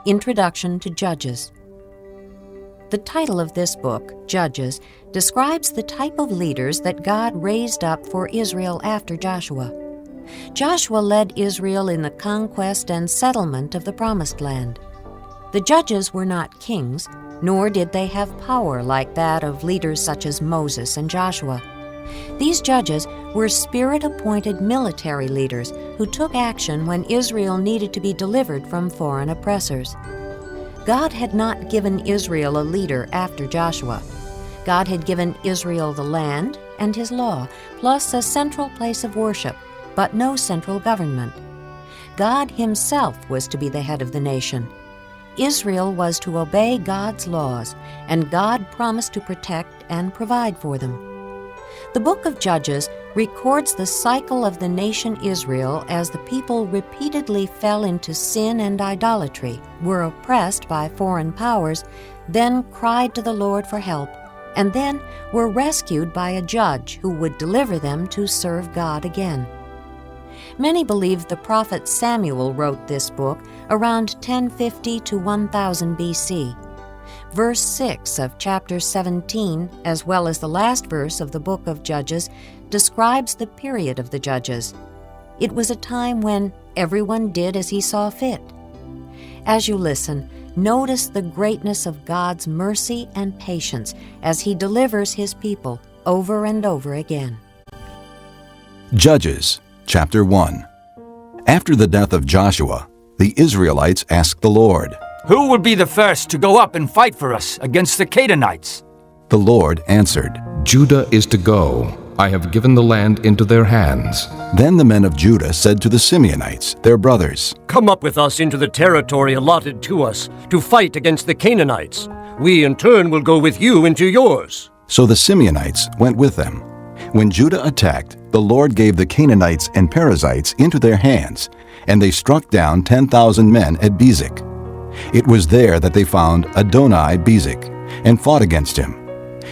Introduction to Judges. The title of this book, Judges, describes the type of leaders that God raised up for Israel after Joshua. Joshua led Israel in the conquest and settlement of the Promised Land. The judges were not kings, nor did they have power like that of leaders such as Moses and Joshua. These judges were Spirit-appointed military leaders who took action when Israel needed to be delivered from foreign oppressors. God had not given Israel a leader after Joshua. God had given Israel the land and His law, plus a central place of worship, but no central government. God Himself was to be the head of the nation. Israel was to obey God's laws, and God promised to protect and provide for them. The book of Judges records the cycle of the nation Israel as the people repeatedly fell into sin and idolatry, were oppressed by foreign powers, then cried to the Lord for help, and then were rescued by a judge who would deliver them to serve God again. Many believe the prophet Samuel wrote this book around 1050 to 1000 BC. Verse 6 of chapter 17, as well as the last verse of the book of Judges, describes the period of the judges. It was a time when everyone did as he saw fit. As you listen, notice the greatness of God's mercy and patience as He delivers His people over and over again. Judges, chapter 1. After the death of Joshua, the Israelites asked the Lord, "Who will be the first to go up and fight for us against the Canaanites?" The Lord answered, Judah is to go. I have given the land into their hands. Then the men of Judah said to the Simeonites, their brothers, "Come up with us into the territory allotted to us to fight against the Canaanites. We in turn will go with you into yours." So the Simeonites went with them. When Judah attacked, the Lord gave the Canaanites and Perizzites into their hands, and they struck down 10,000 men at Bezek. It was there that they found Adoni-Bezek and fought against him,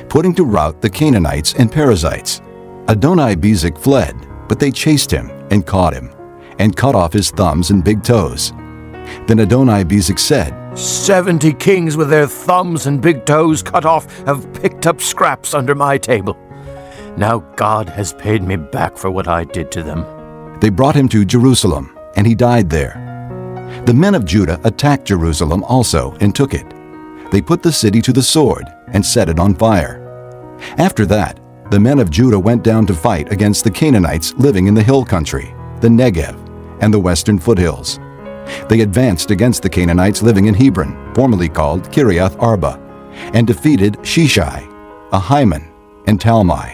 putting to rout the Canaanites and Perizzites. Adoni-Bezek fled, but they chased him and caught him, and cut off his thumbs and big toes. Then Adoni-Bezek said, 70 kings with their thumbs and big toes cut off have picked up scraps under my table. Now God has paid me back for what I did to them. They brought him to Jerusalem, and he died there. The men of Judah attacked Jerusalem also and took it. They put the city to the sword and set it on fire. After that, the men of Judah went down to fight against the Canaanites living in the hill country, the Negev, and the western foothills. They advanced against the Canaanites living in Hebron, formerly called Kiriath Arba, and defeated Sheshai, Ahiman, and Talmai.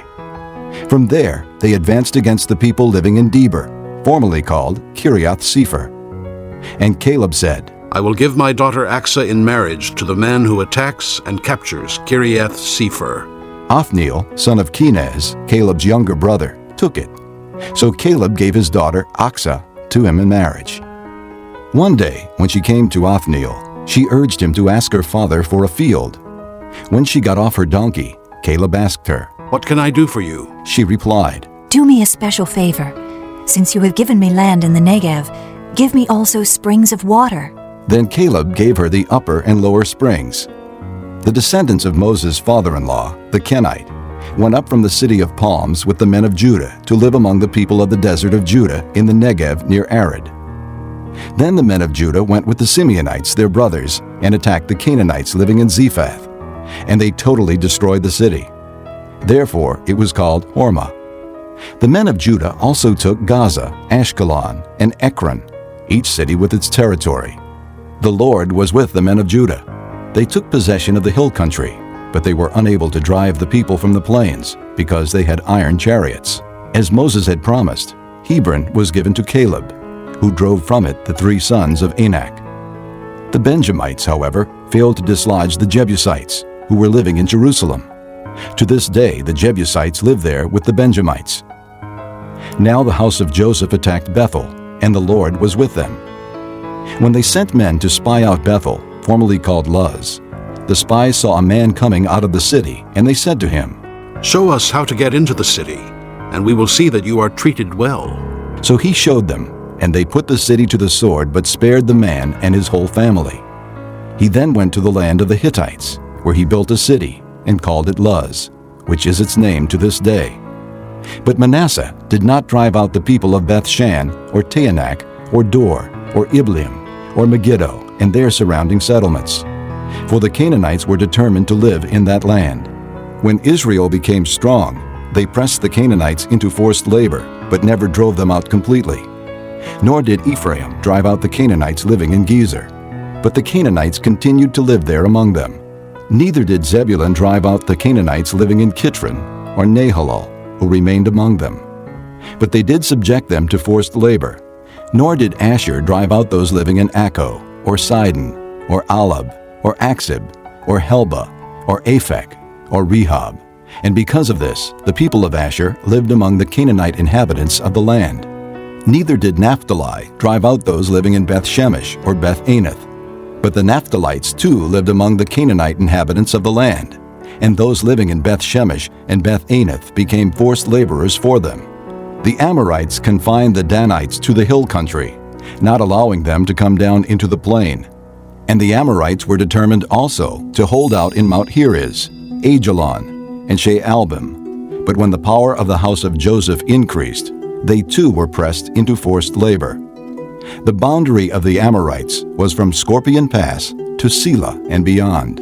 From there, they advanced against the people living in Debir, formerly called Kiriath Sepher. And Caleb said, I will give my daughter Achsah in marriage to the man who attacks and captures Kiriath Sepher. Othniel, son of Kenaz, Caleb's younger brother, took it. So Caleb gave his daughter Achsah to him in marriage. One day, when she came to Othniel, she urged him to ask her father for a field. When she got off her donkey, Caleb asked her, What can I do for you? She replied, Do me a special favor. Since you have given me land in the Negev, give me also springs of water. Then Caleb gave her the upper and lower springs. The descendants of Moses' father-in-law, the Kenite, went up from the city of palms with the men of Judah to live among the people of the desert of Judah in the Negev near Arad. Then the men of Judah went with the Simeonites, their brothers, and attacked the Canaanites living in Zephath, and they totally destroyed the city. Therefore it was called Hormah. The men of Judah also took Gaza, Ashkelon, and Ekron, each city with its territory. The Lord was with the men of Judah. They took possession of the hill country, but they were unable to drive the people from the plains, because they had iron chariots. As Moses had promised, Hebron was given to Caleb, who drove from it the 3 sons of Anak. The Benjamites, however, failed to dislodge the Jebusites, who were living in Jerusalem. To this day, the Jebusites live there with the Benjamites. Now the house of Joseph attacked Bethel, and the Lord was with them. When they sent men to spy out Bethel, formerly called Luz, the spies saw a man coming out of the city, and they said to him, Show us how to get into the city, and we will see that you are treated well. So he showed them, and they put the city to the sword, but spared the man and his whole family. He then went to the land of the Hittites, where he built a city and called it Luz, which is its name to this day. But Manasseh did not drive out the people of Beth-shan, or Taanach, or Dor, or Ibleam, or Megiddo, and their surrounding settlements. For the Canaanites were determined to live in that land. When Israel became strong, they pressed the Canaanites into forced labor, but never drove them out completely. Nor did Ephraim drive out the Canaanites living in Gezer, but the Canaanites continued to live there among them. Neither did Zebulun drive out the Canaanites living in Kitron, or Nahalal, who remained among them. But they did subject them to forced labor. Nor did Asher drive out those living in Akko, or Sidon, or Alab, or Aksib, or Helba, or Aphek, or Rehob. And because of this, the people of Asher lived among the Canaanite inhabitants of the land. Neither did Naphtali drive out those living in Beth-Shemesh, or Beth-Anath. But the Naphtalites too lived among the Canaanite inhabitants of the land, and those living in Beth-Shemesh and Beth-Anath became forced laborers for them. The Amorites confined the Danites to the hill country, not allowing them to come down into the plain. And the Amorites were determined also to hold out in Mount Heriz, Ajalon, and Shealbim. But when the power of the house of Joseph increased, they too were pressed into forced labor. The boundary of the Amorites was from Scorpion Pass to Selah and beyond.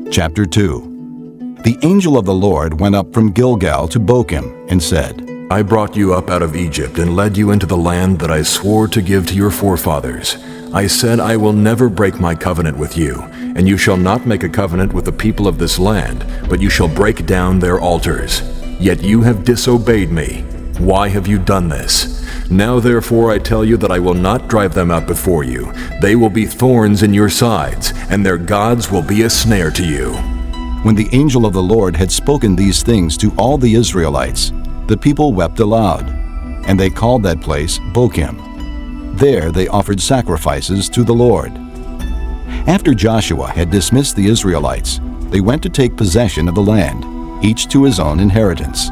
Chapter 2. The angel of the Lord went up from Gilgal to Bochim and said, I brought you up out of Egypt and led you into the land that I swore to give to your forefathers. I said, I will never break my covenant with you, and you shall not make a covenant with the people of this land, but you shall break down their altars. Yet you have disobeyed me. Why have you done this? Now therefore I tell you that I will not drive them out before you. They will be thorns in your sides, and their gods will be a snare to you. When the angel of the Lord had spoken these things to all the Israelites, the people wept aloud, and they called that place Bochim. There they offered sacrifices to the Lord. After Joshua had dismissed the Israelites, they went to take possession of the land, each to his own inheritance.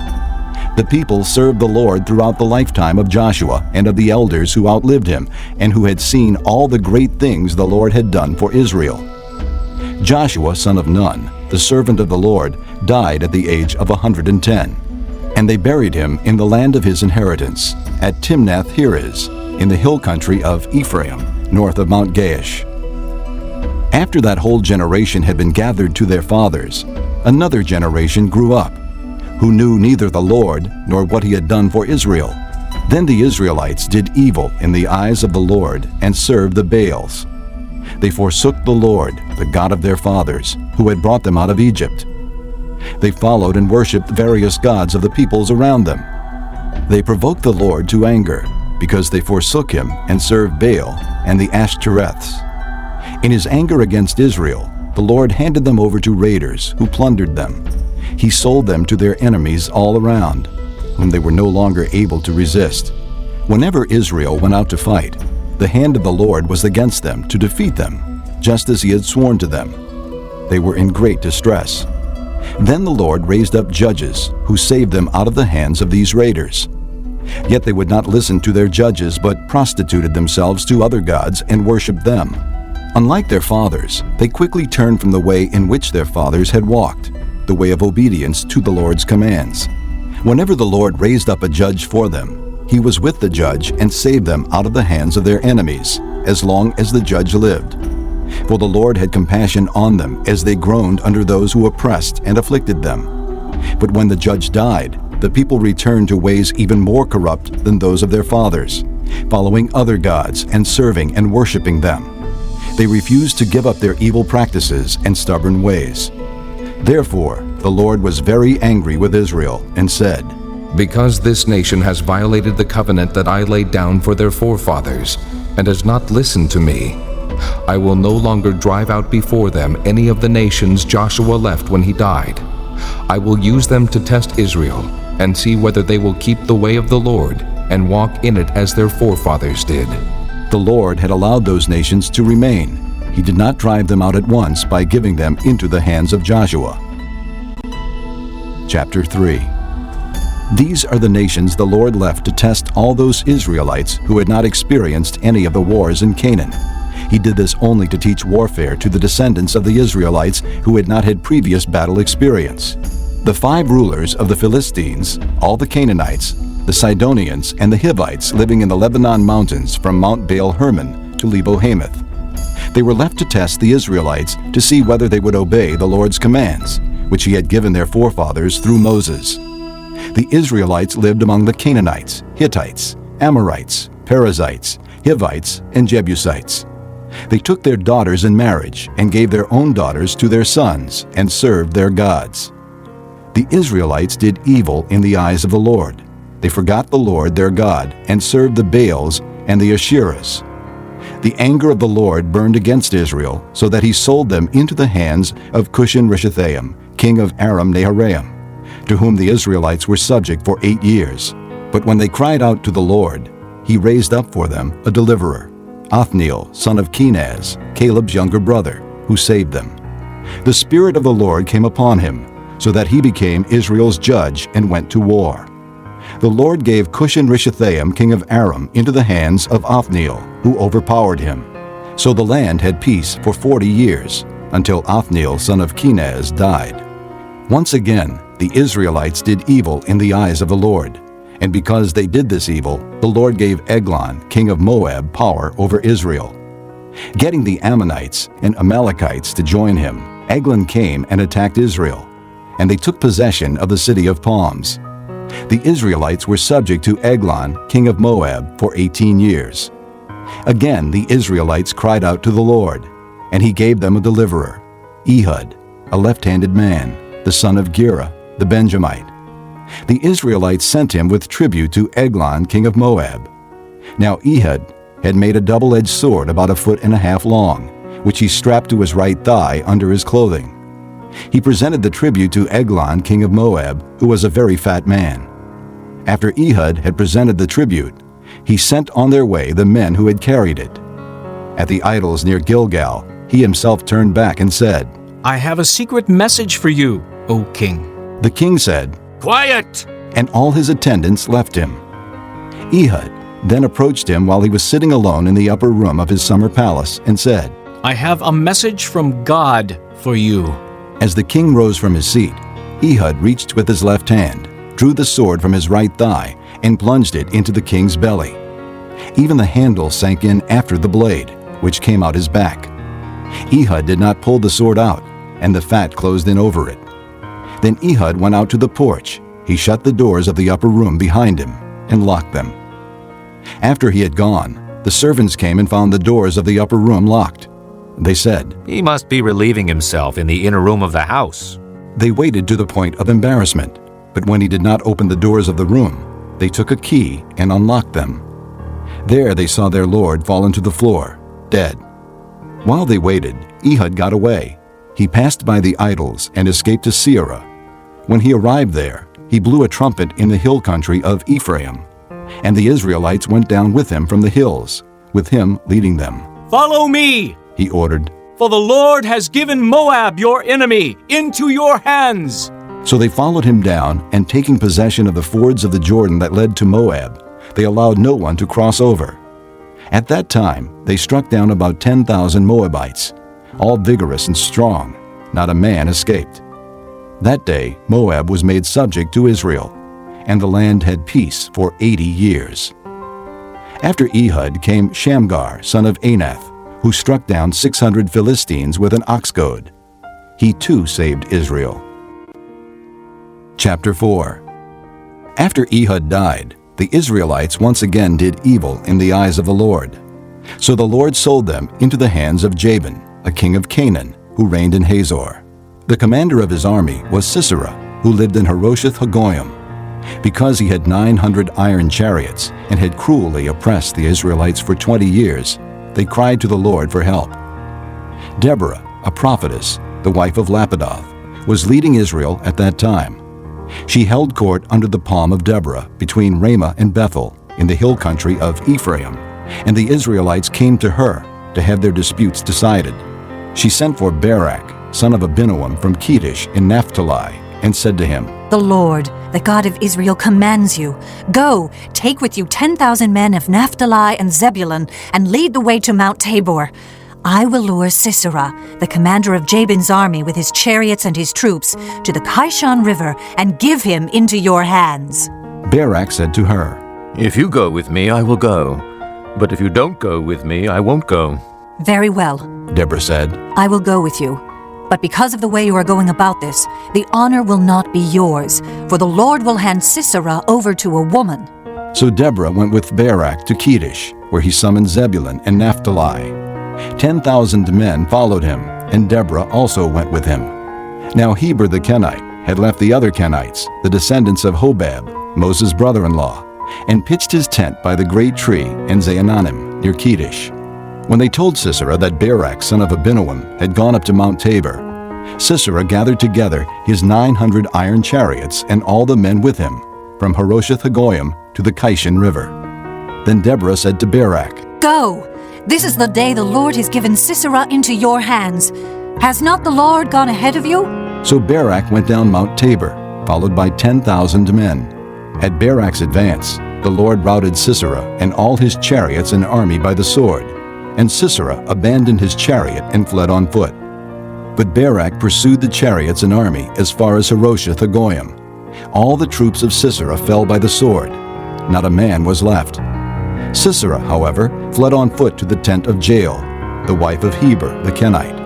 The people served the Lord throughout the lifetime of Joshua and of the elders who outlived him and who had seen all the great things the Lord had done for Israel. Joshua, son of Nun, the servant of the Lord, died at the age of 110, and they buried him in the land of his inheritance, at Timnath-Heres, in the hill country of Ephraim, north of Mount Gaash. After that whole generation had been gathered to their fathers, another generation grew up, who knew neither the Lord nor what he had done for Israel. Then the Israelites did evil in the eyes of the Lord and served the Baals. They forsook the Lord, the God of their fathers, who had brought them out of Egypt. They followed and worshipped various gods of the peoples around them. They provoked the Lord to anger, because they forsook him and served Baal and the Ashtoreths. In his anger against Israel, the Lord handed them over to raiders who plundered them. He sold them to their enemies all around, whom they were no longer able to resist. Whenever Israel went out to fight, the hand of the Lord was against them to defeat them, just as he had sworn to them. They were in great distress. Then the Lord raised up judges who saved them out of the hands of these raiders. Yet they would not listen to their judges, but prostituted themselves to other gods and worshipped them. Unlike their fathers, they quickly turned from the way in which their fathers had walked, the way of obedience to the Lord's commands. Whenever the Lord raised up a judge for them, he was with the judge and saved them out of the hands of their enemies, as long as the judge lived. For the Lord had compassion on them as they groaned under those who oppressed and afflicted them. But when the judge died, the people returned to ways even more corrupt than those of their fathers, following other gods and serving and worshiping them. They refused to give up their evil practices and stubborn ways. Therefore, the Lord was very angry with Israel and said, Because this nation has violated the covenant that I laid down for their forefathers, and has not listened to me, I will no longer drive out before them any of the nations Joshua left when he died. I will use them to test Israel, and see whether they will keep the way of the Lord, and walk in it as their forefathers did. The Lord had allowed those nations to remain. He did not drive them out at once by giving them into the hands of Joshua. Chapter 3. These are the nations the Lord left to test all those Israelites who had not experienced any of the wars in Canaan. He did this only to teach warfare to the descendants of the Israelites who had not had previous battle experience. The 5 rulers of the Philistines, all the Canaanites, the Sidonians, and the Hivites living in the Lebanon mountains from Mount Baal Hermon to Lebo Hamath. They were left to test the Israelites to see whether they would obey the Lord's commands, which he had given their forefathers through Moses. The Israelites lived among the Canaanites, Hittites, Amorites, Perizzites, Hivites, and Jebusites. They took their daughters in marriage and gave their own daughters to their sons and served their gods. The Israelites did evil in the eyes of the Lord. They forgot the Lord their God and served the Baals and the Asherahs. The anger of the Lord burned against Israel, so that he sold them into the hands of Cushan-Rishathaim, king of Aram-Naharaim, to whom the Israelites were subject for 8 years. But when they cried out to the Lord, he raised up for them a deliverer, Othniel, son of Kenaz, Caleb's younger brother, who saved them. The Spirit of the Lord came upon him, so that he became Israel's judge and went to war. The Lord gave Cushan-Rishathaim, king of Aram, into the hands of Othniel, who overpowered him. So the land had peace for 40 years, until Othniel, son of Kenaz, died. Once again, the Israelites did evil in the eyes of the Lord. And because they did this evil, the Lord gave Eglon, king of Moab, power over Israel. Getting the Ammonites and Amalekites to join him, Eglon came and attacked Israel, and they took possession of the city of palms. The Israelites were subject to Eglon, king of Moab, for 18 years. Again the Israelites cried out to the Lord, and he gave them a deliverer, Ehud, a left-handed man, the son of Gera, the Benjamite. The Israelites sent him with tribute to Eglon, king of Moab. Now Ehud had made a double-edged sword about 1.5 feet long, which he strapped to his right thigh under his clothing. He presented the tribute to Eglon, king of Moab, who was a very fat man. After Ehud had presented the tribute, he sent on their way the men who had carried it. At the idols near Gilgal, he himself turned back and said, "I have a secret message for you, O king." The king said, Quiet! and all his attendants left him. Ehud then approached him while he was sitting alone in the upper room of his summer palace and said, "I have a message from God for you." As the king rose from his seat, Ehud reached with his left hand, drew the sword from his right thigh, and plunged it into the king's belly. Even the handle sank in after the blade, which came out his back. Ehud did not pull the sword out, and the fat closed in over it. Then Ehud went out to the porch. He shut the doors of the upper room behind him and locked them. After he had gone, the servants came and found the doors of the upper room locked. They said, He must be relieving himself in the inner room of the house. They waited to the point of embarrassment, but when he did not open the doors of the room, they took a key and unlocked them. There they saw their lord fallen to the floor, dead. While they waited, Ehud got away. He passed by the idols and escaped to Seirah. When he arrived there, he blew a trumpet in the hill country of Ephraim, and the Israelites went down with him from the hills, with him leading them. "Follow me, He ordered. for the Lord has given Moab, your enemy, into your hands." So they followed him down, and taking possession of the fords of the Jordan that led to Moab, they allowed no one to cross over. At that time, they struck down about 10,000 Moabites, all vigorous and strong. Not a man escaped. That day, Moab was made subject to Israel, and the land had peace for 80 years. After Ehud came Shamgar, son of Anath, who struck down 600 Philistines with an ox goad. He too saved Israel. Chapter 4. After Ehud died, the Israelites once again did evil in the eyes of the Lord. So the Lord sold them into the hands of Jabin, a king of Canaan, who reigned in Hazor. The commander of his army was Sisera, who lived in Haroshath Hagoyim. Because he had 900 iron chariots and had cruelly oppressed the Israelites for 20 years, they cried to the Lord for help. Deborah, a prophetess, the wife of Lapidoth, was leading Israel at that time. She held court under the palm of Deborah between Ramah and Bethel in the hill country of Ephraim, and the Israelites came to her to have their disputes decided. She sent for Barak, son of Abinoam from Kedesh in Naphtali, and said to him, The Lord, the God of Israel, commands you. Go, take with you 10,000 men of Naphtali and Zebulun, and lead the way to Mount Tabor. I will lure Sisera, the commander of Jabin's army with his chariots and his troops, to the Kishon River and give him into your hands." Barak said to her, If you go with me, I will go. But if you don't go with me, I won't go. "Very well, Deborah said. I will go with you. But because of the way you are going about this, the honor will not be yours, for the Lord will hand Sisera over to a woman." So Deborah went with Barak to Kedesh, where he summoned Zebulun and Naphtali. 10,000 men followed him, and Deborah also went with him. Now Heber the Kenite had left the other Kenites, the descendants of Hobab, Moses' brother-in-law, and pitched his tent by the great tree in Zaananim near Kedesh. When they told Sisera that Barak, son of Abinoam, had gone up to Mount Tabor, Sisera gathered together his 900 iron chariots and all the men with him, from Harosheth Hagoyim to the Kishon River. Then Deborah said to Barak, "Go! This is the day the Lord has given Sisera into your hands. Has not the Lord gone ahead of you?" So Barak went down Mount Tabor, followed by 10,000 men. At Barak's advance, the Lord routed Sisera and all his chariots and army by the sword, and Sisera abandoned his chariot and fled on foot. But Barak pursued the chariots and army as far as Harosheth Hagoyim. All the troops of Sisera fell by the sword. Not a man was left. Sisera, however, fled on foot to the tent of Jael, the wife of Heber the Kenite,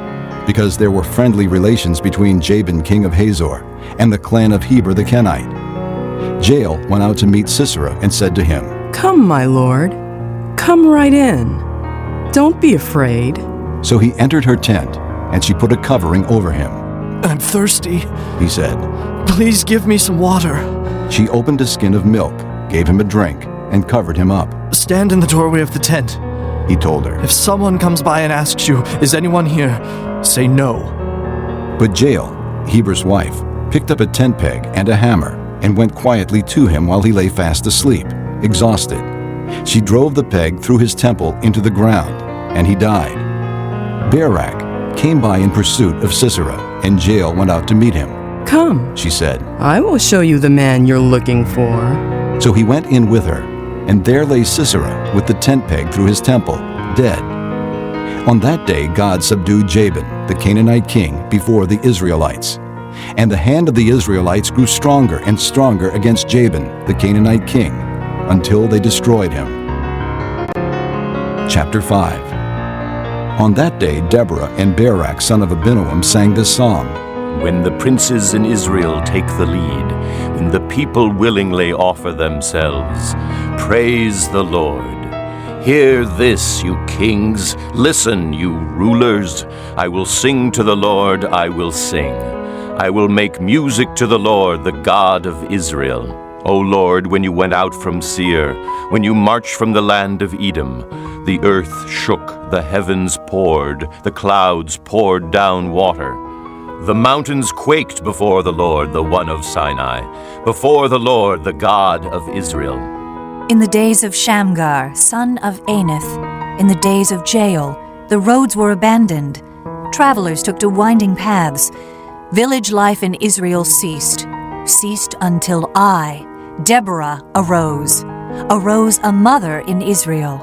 because there were friendly relations between Jabin king of Hazor and the clan of Heber the Kenite. Jael went out to meet Sisera and said to him, "Come, my lord. Come right in. Don't be afraid." So he entered her tent, and she put a covering over him. "I'm thirsty," he said. "Please give me some water." She opened a skin of milk, gave him a drink, and covered him up. "Stand in the doorway of the tent," he told her. "If someone comes by and asks you, 'Is anyone here?' say no." But Jael, Heber's wife, picked up a tent peg and a hammer and went quietly to him while he lay fast asleep, exhausted. She drove the peg through his temple into the ground, and he died. Barak came by in pursuit of Sisera, and Jael went out to meet him. "Come," she said. "I will show you the man you're looking for." So he went in with her, and there lay Sisera with the tent peg through his temple, dead. On that day God subdued Jabin, the Canaanite king, before the Israelites. And the hand of the Israelites grew stronger and stronger against Jabin, the Canaanite king, until they destroyed him. Chapter 5. On that day Deborah and Barak, son of Abinoam, sang this song. When the princes in Israel take the lead, when the people willingly offer themselves, praise the Lord. Hear this, you kings. Listen, you rulers. I will sing to the Lord, I will sing. I will make music to the Lord, the God of Israel. O Lord, when you went out from Seir, when you marched from the land of Edom, the earth shook, the heavens poured, the clouds poured down water. The mountains quaked before the Lord, the one of Sinai, before the Lord, the God of Israel. In the days of Shamgar, son of Anath, in the days of Jael, the roads were abandoned. Travelers took to winding paths. Village life in Israel ceased until I, Deborah, arose a mother in Israel.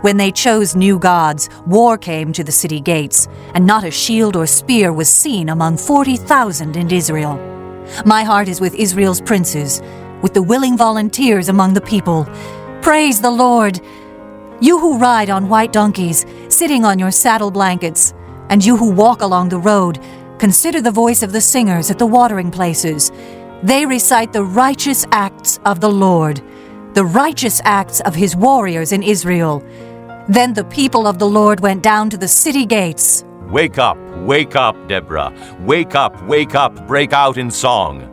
When they chose new gods, war came to the city gates, and not a shield or spear was seen among 40,000 in Israel. My heart is with Israel's princes, with the willing volunteers among the people. Praise the Lord! You who ride on white donkeys, sitting on your saddle blankets, and you who walk along the road, consider the voice of the singers at the watering places. They recite the righteous acts of the Lord, the righteous acts of his warriors in Israel. Then the people of the Lord went down to the city gates. Wake up, Deborah. Wake up, break out in song.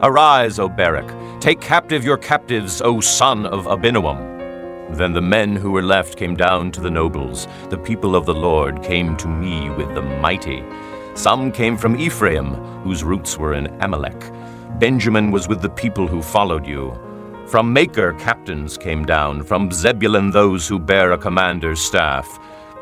Arise, O Barak. Take captive your captives, O son of Abinoam. Then the men who were left came down to the nobles. The people of the Lord came to me with the mighty. Some came from Ephraim, whose roots were in Amalek. Benjamin was with the people who followed you. From Makir captains came down, from Zebulun those who bear a commander's staff.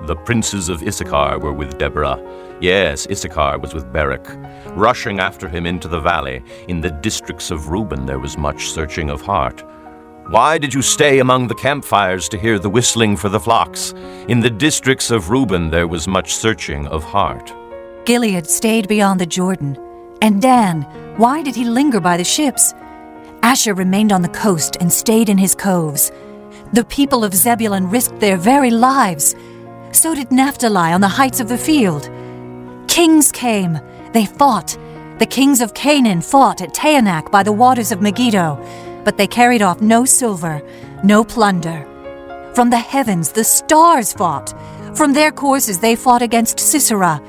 The princes of Issachar were with Deborah. Yes, Issachar was with Barak, rushing after him into the valley. In the districts of Reuben there was much searching of heart. Why did you stay among the campfires to hear the whistling for the flocks? In the districts of Reuben there was much searching of heart. Gilead stayed beyond the Jordan. And Dan, why did he linger by the ships? Asher remained on the coast and stayed in his coves. The people of Zebulun risked their very lives. So did Naphtali on the heights of the field. Kings came. They fought. The kings of Canaan fought at Taanach by the waters of Megiddo, but they carried off no silver, no plunder. From the heavens the stars fought. From their courses they fought against Sisera.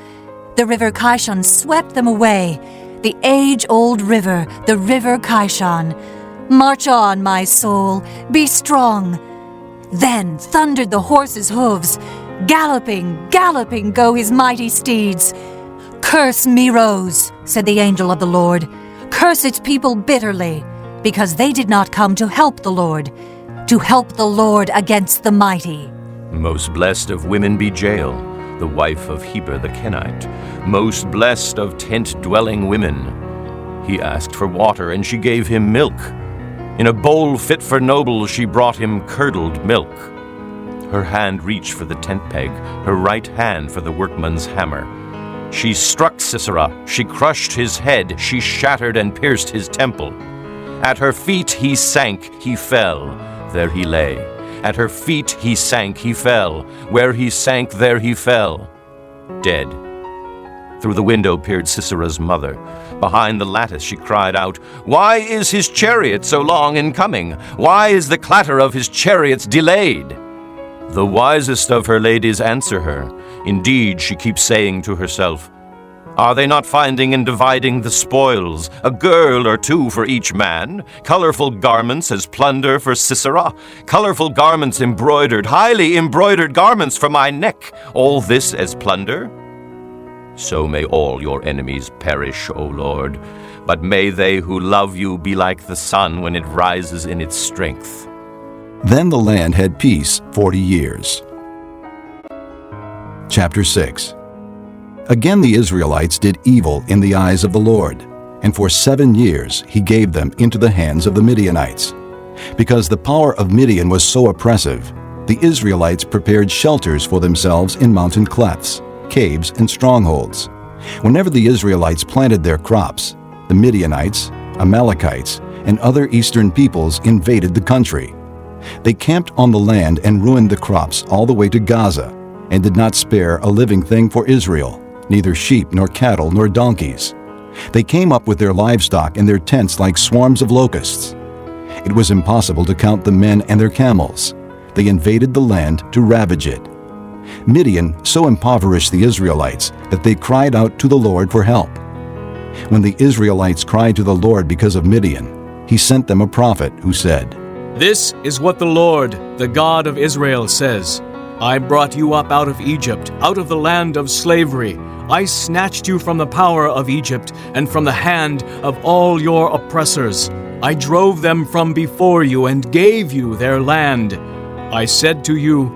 The river Kishon swept them away. The age-old river, the river Kishon. March on, my soul, be strong. Then thundered the horses' hooves. Galloping, galloping go his mighty steeds. Curse Meroz, said the angel of the Lord. Curse its people bitterly, because they did not come to help the Lord against the mighty. Most blessed of women be Jael, the wife of Heber the Kenite. Most blessed of tent-dwelling women. He asked for water, and she gave him milk. In a bowl fit for nobles she brought him curdled milk. Her hand reached for the tent peg, her right hand for the workman's hammer. She struck Sisera, she crushed his head, she shattered and pierced his temple. At her feet he sank, he fell, there he lay. At her feet he sank, he fell, where he sank there he fell, dead. Through the window peered Sisera's mother. Behind the lattice she cried out, "Why is his chariot so long in coming? Why is the clatter of his chariots delayed?" The wisest of her ladies answer her. Indeed, she keeps saying to herself, "Are they not finding and dividing the spoils, a girl or two for each man? Colorful garments as plunder for Sisera, colorful garments embroidered, highly embroidered garments for my neck, all this as plunder?" So may all your enemies perish, O Lord, but may they who love you be like the sun when it rises in its strength. Then the land had peace 40 years. Chapter 6. Again the Israelites did evil in the eyes of the Lord, and for 7 years he gave them into the hands of the Midianites. Because the power of Midian was so oppressive, the Israelites prepared shelters for themselves in mountain clefts, caves, and strongholds. Whenever the Israelites planted their crops, the Midianites, Amalekites, and other eastern peoples invaded the country. They camped on the land and ruined the crops all the way to Gaza, and did not spare a living thing for Israel, neither sheep nor cattle nor donkeys. They came up with their livestock and their tents like swarms of locusts. It was impossible to count the men and their camels. They invaded the land to ravage it. Midian so impoverished the Israelites that they cried out to the Lord for help. When the Israelites cried to the Lord because of Midian, he sent them a prophet who said, "This is what the Lord, the God of Israel, says. I brought you up out of Egypt, out of the land of slavery. I snatched you from the power of Egypt and from the hand of all your oppressors. I drove them from before you and gave you their land. I said to you,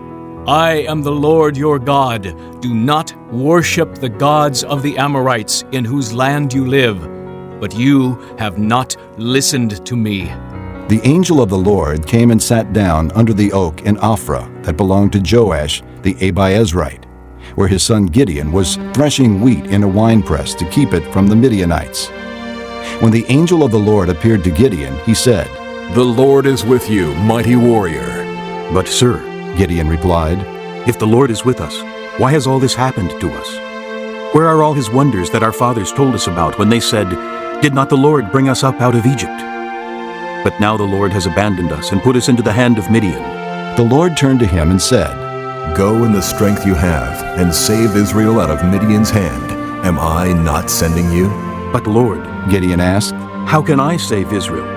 I am the Lord your God. Do not worship the gods of the Amorites in whose land you live. But you have not listened to me." The angel of the Lord came and sat down under the oak in Ophrah that belonged to Joash the Abiezrite, where his son Gideon was threshing wheat in a winepress to keep it from the Midianites. When the angel of the Lord appeared to Gideon, he said, "The Lord is with you, mighty warrior." "But sir," Gideon replied, "if the Lord is with us, why has all this happened to us? Where are all his wonders that our fathers told us about when they said, 'Did not the Lord bring us up out of Egypt?' But now the Lord has abandoned us and put us into the hand of Midian." The Lord turned to him and said, "Go in the strength you have, and save Israel out of Midian's hand. Am I not sending you?" "But Lord," Gideon asked, "how can I save Israel?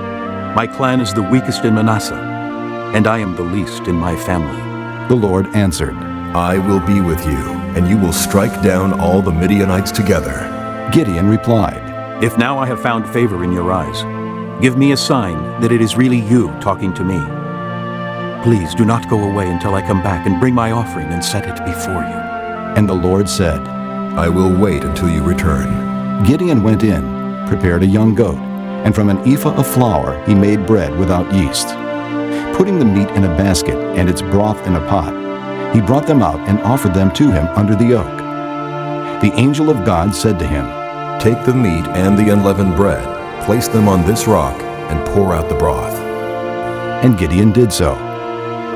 My clan is the weakest in Manasseh, and I am the least in my family." The Lord answered, "I will be with you, and you will strike down all the Midianites together." Gideon replied, "If now I have found favor in your eyes, give me a sign that it is really you talking to me." Please do not go away until I come back and bring my offering and set it before you." And the Lord said, I will wait until you return. Gideon went in, prepared a young goat, and from an ephah of flour he made bread without yeast. Putting the meat in a basket and its broth in a pot, he brought them out and offered them to him under the oak. The angel of God said to him, Take the meat and the unleavened bread, place them on this rock, and pour out the broth. And Gideon did so.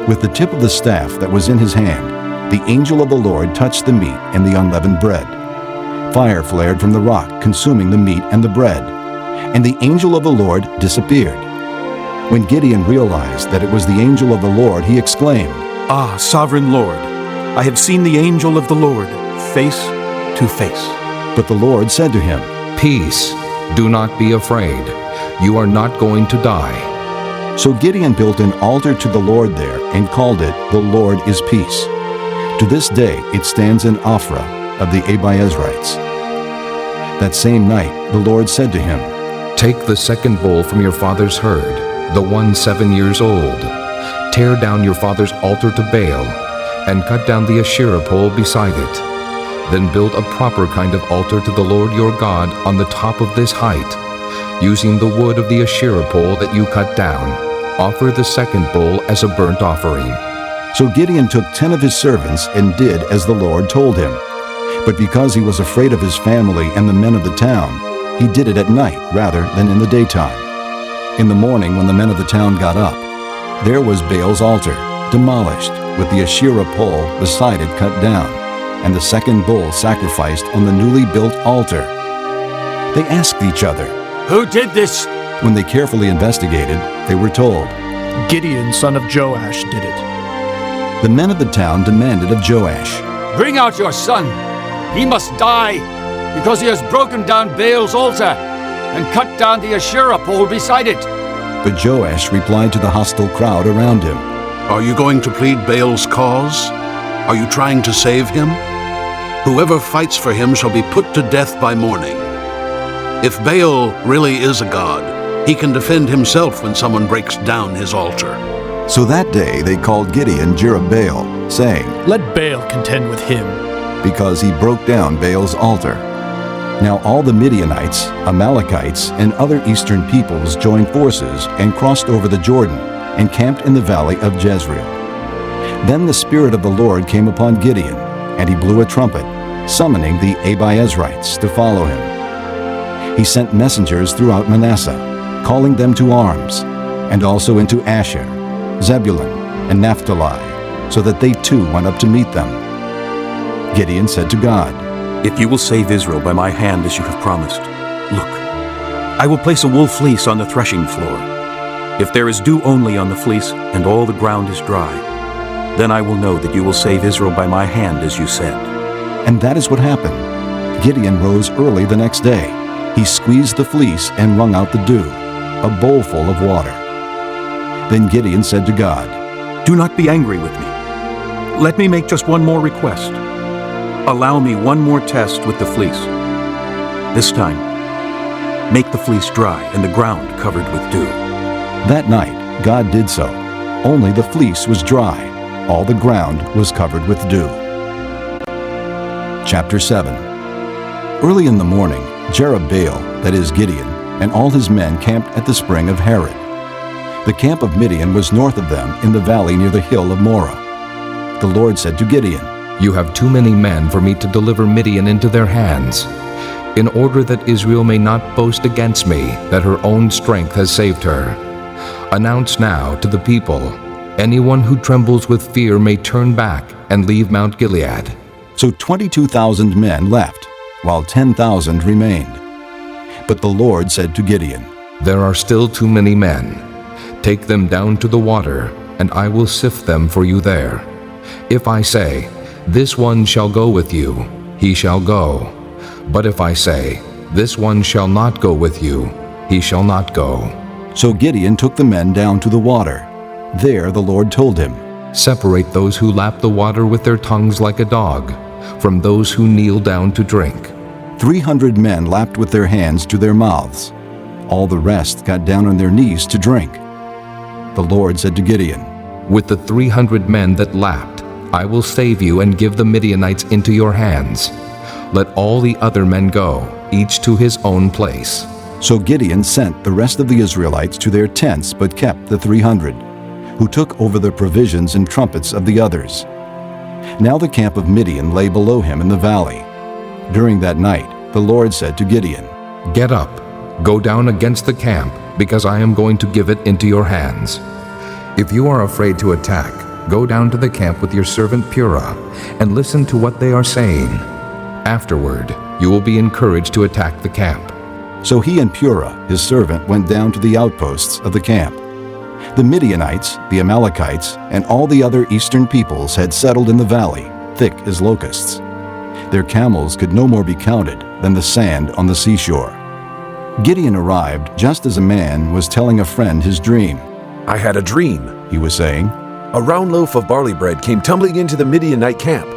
With the tip of the staff that was in his hand, the angel of the Lord touched the meat and the unleavened bread. Fire flared from the rock, consuming the meat and the bread, and the angel of the Lord disappeared. When Gideon realized that it was the angel of the Lord, he exclaimed, "Ah, sovereign Lord, I have seen the angel of the Lord face to face." But the Lord said to him, Peace, do not be afraid. You are not going to die. So Gideon built an altar to the Lord there and called it, "The Lord is Peace." To this day it stands in Ophrah of the Abiezrites. That same night the Lord said to him, Take the second bull from your father's herd, the one 7 years old. Tear down your father's altar to Baal, and cut down the Asherah pole beside it. Then build a proper kind of altar to the Lord your God on the top of this height. Using the wood of the Asherah pole that you cut down, offer the second bull as a burnt offering. So Gideon took 10 of his servants and did as the Lord told him. But because he was afraid of his family and the men of the town, he did it at night rather than in the daytime. In the morning when the men of the town got up, there was Baal's altar, demolished, with the Asherah pole beside it cut down, and the second bull sacrificed on the newly built altar. They asked each other, Who did this? When they carefully investigated, they were told, Gideon, son of Joash, did it. The men of the town demanded of Joash, Bring out your son. He must die, because he has broken down Baal's altar and cut down the Asherah pole beside it. But Joash replied to the hostile crowd around him, Are you going to plead Baal's cause? Are you trying to save him? Whoever fights for him shall be put to death by morning. If Baal really is a god, he can defend himself when someone breaks down his altar. So that day they called Gideon Jerubbaal, saying, Let Baal contend with him. Because he broke down Baal's altar. Now all the Midianites, Amalekites, and other eastern peoples joined forces and crossed over the Jordan and camped in the valley of Jezreel. Then the Spirit of the Lord came upon Gideon, and he blew a trumpet, summoning the Abiezrites to follow him. He sent messengers throughout Manasseh, calling them to arms, and also into Asher, Zebulun, and Naphtali, so that they too went up to meet them. Gideon said to God, "If you will save Israel by my hand as you have promised, look, I will place a wool fleece on the threshing floor. If there is dew only on the fleece and all the ground is dry, then I will know that you will save Israel by my hand as you said." And that is what happened. Gideon rose early the next day. He squeezed the fleece and wrung out the dew, a bowlful of water. Then Gideon said to God, "Do not be angry with me. Let me make just one more request. Allow me one more test with the fleece. This time, make the fleece dry and the ground covered with dew." That night God did so. Only the fleece was dry. All the ground was covered with dew. Chapter 7. Early in the morning, Jerubbaal, that is Gideon, and all his men camped at the spring of Harod. The camp of Midian was north of them in the valley near the hill of Moreh. The Lord said to Gideon, You have too many men for me to deliver Midian into their hands. In order that Israel may not boast against me that her own strength has saved her, announce now to the people, anyone who trembles with fear may turn back and leave Mount Gilead. So 22,000 men left, while 10,000 remained. But the Lord said to Gideon, There are still too many men. Take them down to the water, and I will sift them for you there. If I say, This one shall go with you, he shall go. But if I say, This one shall not go with you, he shall not go. So Gideon took the men down to the water. There the Lord told him, Separate those who lap the water with their tongues like a dog, from those who kneel down to drink. 300 men lapped with their hands to their mouths. All the rest got down on their knees to drink. The Lord said to Gideon, With the 300 men that lapped, I will save you and give the Midianites into your hands. Let all the other men go, each to his own place." So Gideon sent the rest of the Israelites to their tents, but kept the 300, who took over the provisions and trumpets of the others. Now the camp of Midian lay below him in the valley. During that night, the Lord said to Gideon, "Get up, go down against the camp, because I am going to give it into your hands. If you are afraid to attack, go down to the camp with your servant Purah, and listen to what they are saying. Afterward, you will be encouraged to attack the camp." So he and Purah, his servant, went down to the outposts of the camp. The Midianites, the Amalekites, and all the other eastern peoples had settled in the valley, thick as locusts. Their camels could no more be counted than the sand on the seashore. Gideon arrived just as a man was telling a friend his dream. "I had a dream," he was saying. "A round loaf of barley bread came tumbling into the Midianite camp.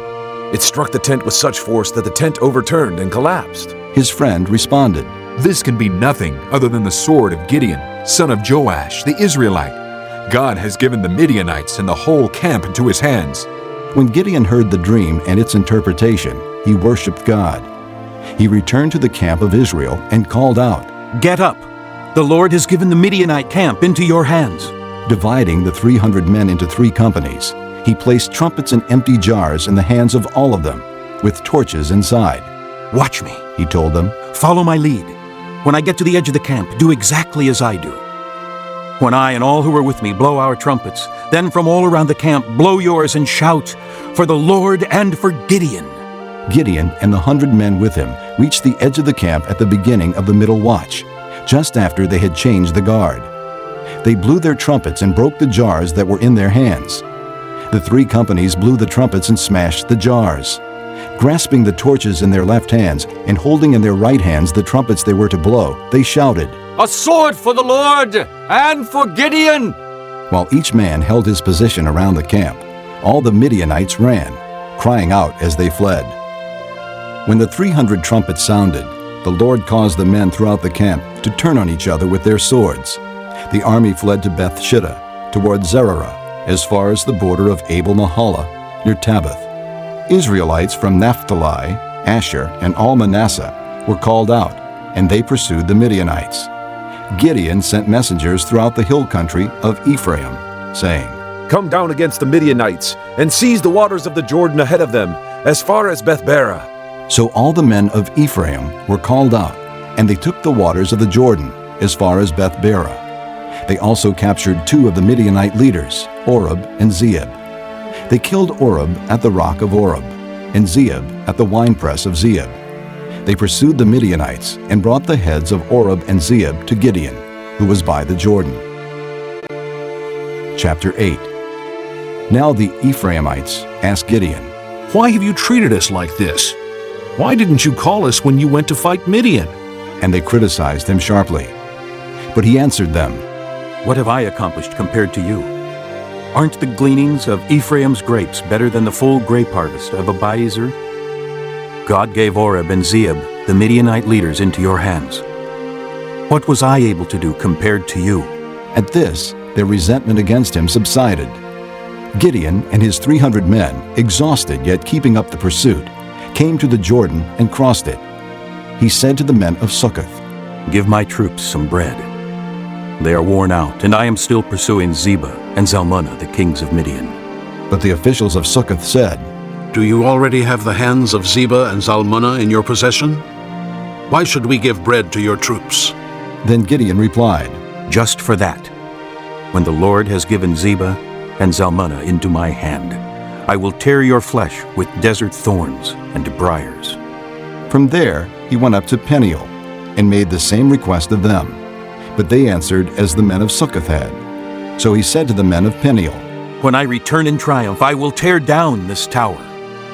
It struck the tent with such force that the tent overturned and collapsed." His friend responded, "This can be nothing other than the sword of Gideon, son of Joash, the Israelite. God has given the Midianites and the whole camp into his hands." When Gideon heard the dream and its interpretation, he worshipped God. He returned to the camp of Israel and called out, "Get up! The Lord has given the Midianite camp into your hands." Dividing the 300 men into 3 companies, he placed trumpets and empty jars in the hands of all of them, with torches inside. "Watch me," he told them. "Follow my lead. When I get to the edge of the camp, do exactly as I do. When I and all who are with me blow our trumpets, then from all around the camp blow yours and shout, 'For the Lord and for Gideon!'" Gideon and the 100 men with him reached the edge of the camp at the beginning of the middle watch, just after they had changed the guard. They blew their trumpets and broke the jars that were in their hands. The 3 companies blew the trumpets and smashed the jars. Grasping the torches in their left hands and holding in their right hands the trumpets they were to blow, they shouted, "A sword for the Lord and for Gideon!" While each man held his position around the camp, all the Midianites ran, crying out as they fled. When the 300 trumpets sounded, the Lord caused the men throughout the camp to turn on each other with their swords. The army fled to Beth Shittah, toward Zererah, as far as the border of Abel-Mahalah, near Tabbath. Israelites from Naphtali, Asher, and all Manasseh were called out, and they pursued the Midianites. Gideon sent messengers throughout the hill country of Ephraim, saying, "Come down against the Midianites, and seize the waters of the Jordan ahead of them, as far as Beth-barah." So all the men of Ephraim were called out, and they took the waters of the Jordan, as far as Beth-barah. They also captured 2 of the Midianite leaders, Oreb and Zeeb. They killed Oreb at the rock of Oreb, and Zeeb at the winepress of Zeeb. They pursued the Midianites and brought the heads of Oreb and Zeeb to Gideon, who was by the Jordan. Chapter 8. Now the Ephraimites asked Gideon, "Why have you treated us like this? Why didn't you call us when you went to fight Midian?" And they criticized him sharply. But he answered them, "What have I accomplished compared to you? Aren't the gleanings of Ephraim's grapes better than the full grape harvest of Abiezer? God gave Oreb and Zeeb, the Midianite leaders, into your hands. What was I able to do compared to you?" At this, their resentment against him subsided. Gideon and his 300 men, exhausted yet keeping up the pursuit, came to the Jordan and crossed it. He said to the men of Succoth, "Give my troops some bread. They are worn out, and I am still pursuing Zebah and Zalmunna, the kings of Midian." But the officials of Succoth said, "Do you already have the hands of Zebah and Zalmunna in your possession? Why should we give bread to your troops?" Then Gideon replied, "Just for that. When the Lord has given Zebah and Zalmunna into my hand, I will tear your flesh with desert thorns and briars." From there he went up to Peniel and made the same request of them. But they answered as the men of Succoth had. So he said to the men of Peniel, "When I return in triumph, I will tear down this tower."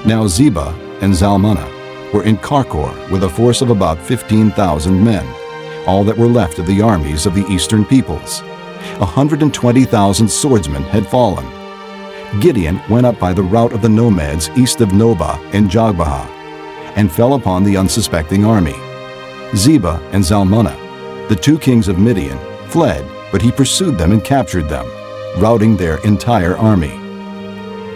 Now Zebah and Zalmunna were in Karkor with a force of about 15,000 men, all that were left of the armies of the eastern peoples. 120,000 swordsmen had fallen. Gideon went up by the route of the nomads east of Nobah and Jogbehah, and fell upon the unsuspecting army. Zebah and Zalmunna, the 2 kings of Midian, fled, but he pursued them and captured them. routing their entire army.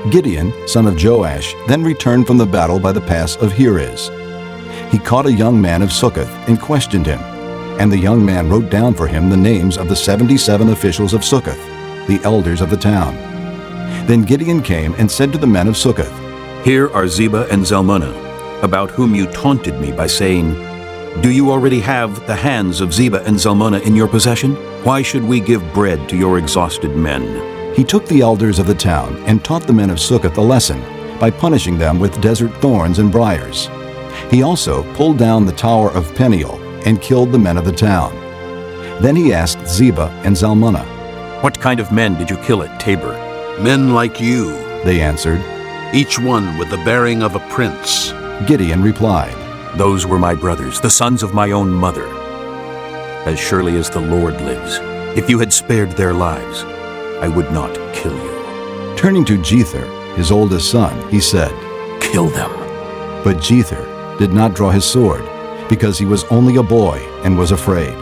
Gideon, son of Joash, then returned from the battle by the pass of Heres. He caught a young man of Succoth and questioned him, and the young man wrote down for him the names of the 77 officials of Succoth, the elders of the town. Then Gideon came and said to the men of Succoth, "Here are Zebah and Zalmunna, about whom you taunted me by saying, 'Do you already have the hands of Zebah and Zalmunna in your possession? Why should we give bread to your exhausted men?'" He took the elders of the town and taught the men of Succoth a lesson by punishing them with desert thorns and briars. He also pulled down the tower of Peniel and killed the men of the town. Then he asked Zebah and Zalmunna, "What kind of men did you kill at Tabor?" "Men like you," they answered. "each one with the bearing of a prince." Gideon replied, "Those were my brothers, the sons of my own mother. As surely as the Lord lives, if you had spared their lives, I would not kill you." Turning to Jether, his oldest son, he said, "Kill them." But Jether did not draw his sword, because he was only a boy and was afraid.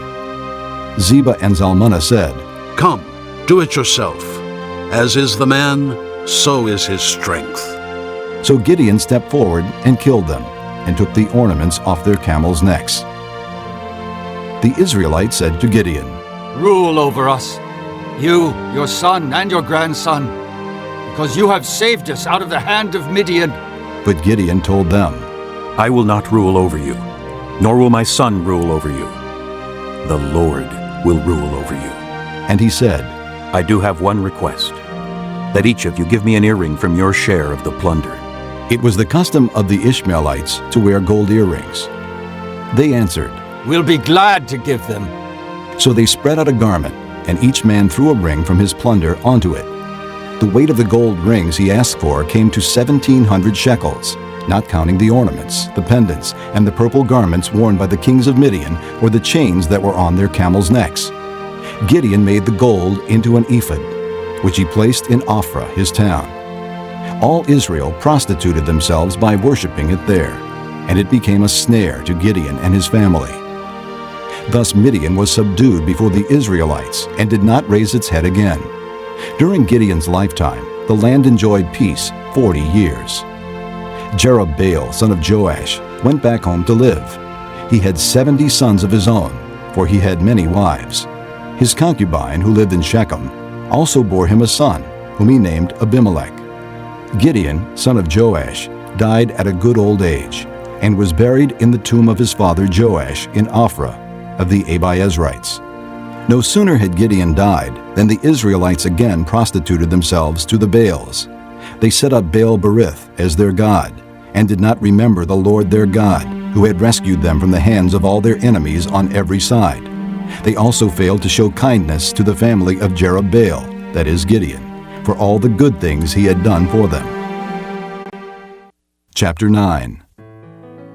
Zebah and Zalmunna said, "Come, do it yourself. As is the man, so is his strength." So Gideon stepped forward and killed them, and took the ornaments off their camels' necks. The Israelites said to Gideon, Rule over us, you, your son, and your grandson, because you have saved us out of the hand of Midian. But Gideon told them, "I will not rule over you, nor will my son rule over you. The Lord will rule over you." And he said, "I do have one request, that each of you give me an earring from your share of the plunder." It was the custom of the Ishmaelites to wear gold earrings. They answered, We'll be glad to give them. So they spread out a garment, and each man threw a ring from his plunder onto it. The weight of the gold rings he asked for came to 1,700 shekels, not counting the ornaments, the pendants, and the purple garments worn by the kings of Midian, or the chains that were on their camels' necks. Gideon made the gold into an ephod, which he placed in Ophrah, his town. All Israel prostituted themselves by worshiping it there, and it became a snare to Gideon and his family. Thus Midian was subdued before the Israelites and did not raise its head again. During Gideon's lifetime, the land enjoyed peace 40 years. Jerubbaal, son of Joash, went back home to live. He had 70 sons of his own, for he had many wives. His concubine, who lived in Shechem, also bore him a son, whom he named Abimelech. Gideon, son of Joash, died at a good old age, and was buried in the tomb of his father Joash in Ophrah of the Abiezrites. No sooner had Gideon died than the Israelites again prostituted themselves to the Baals. They set up Baal-berith as their god, and did not remember the Lord their God, who had rescued them from the hands of all their enemies on every side. They also failed to show kindness to the family of Jerubbaal, that is Gideon, for all the good things he had done for them. Chapter 9.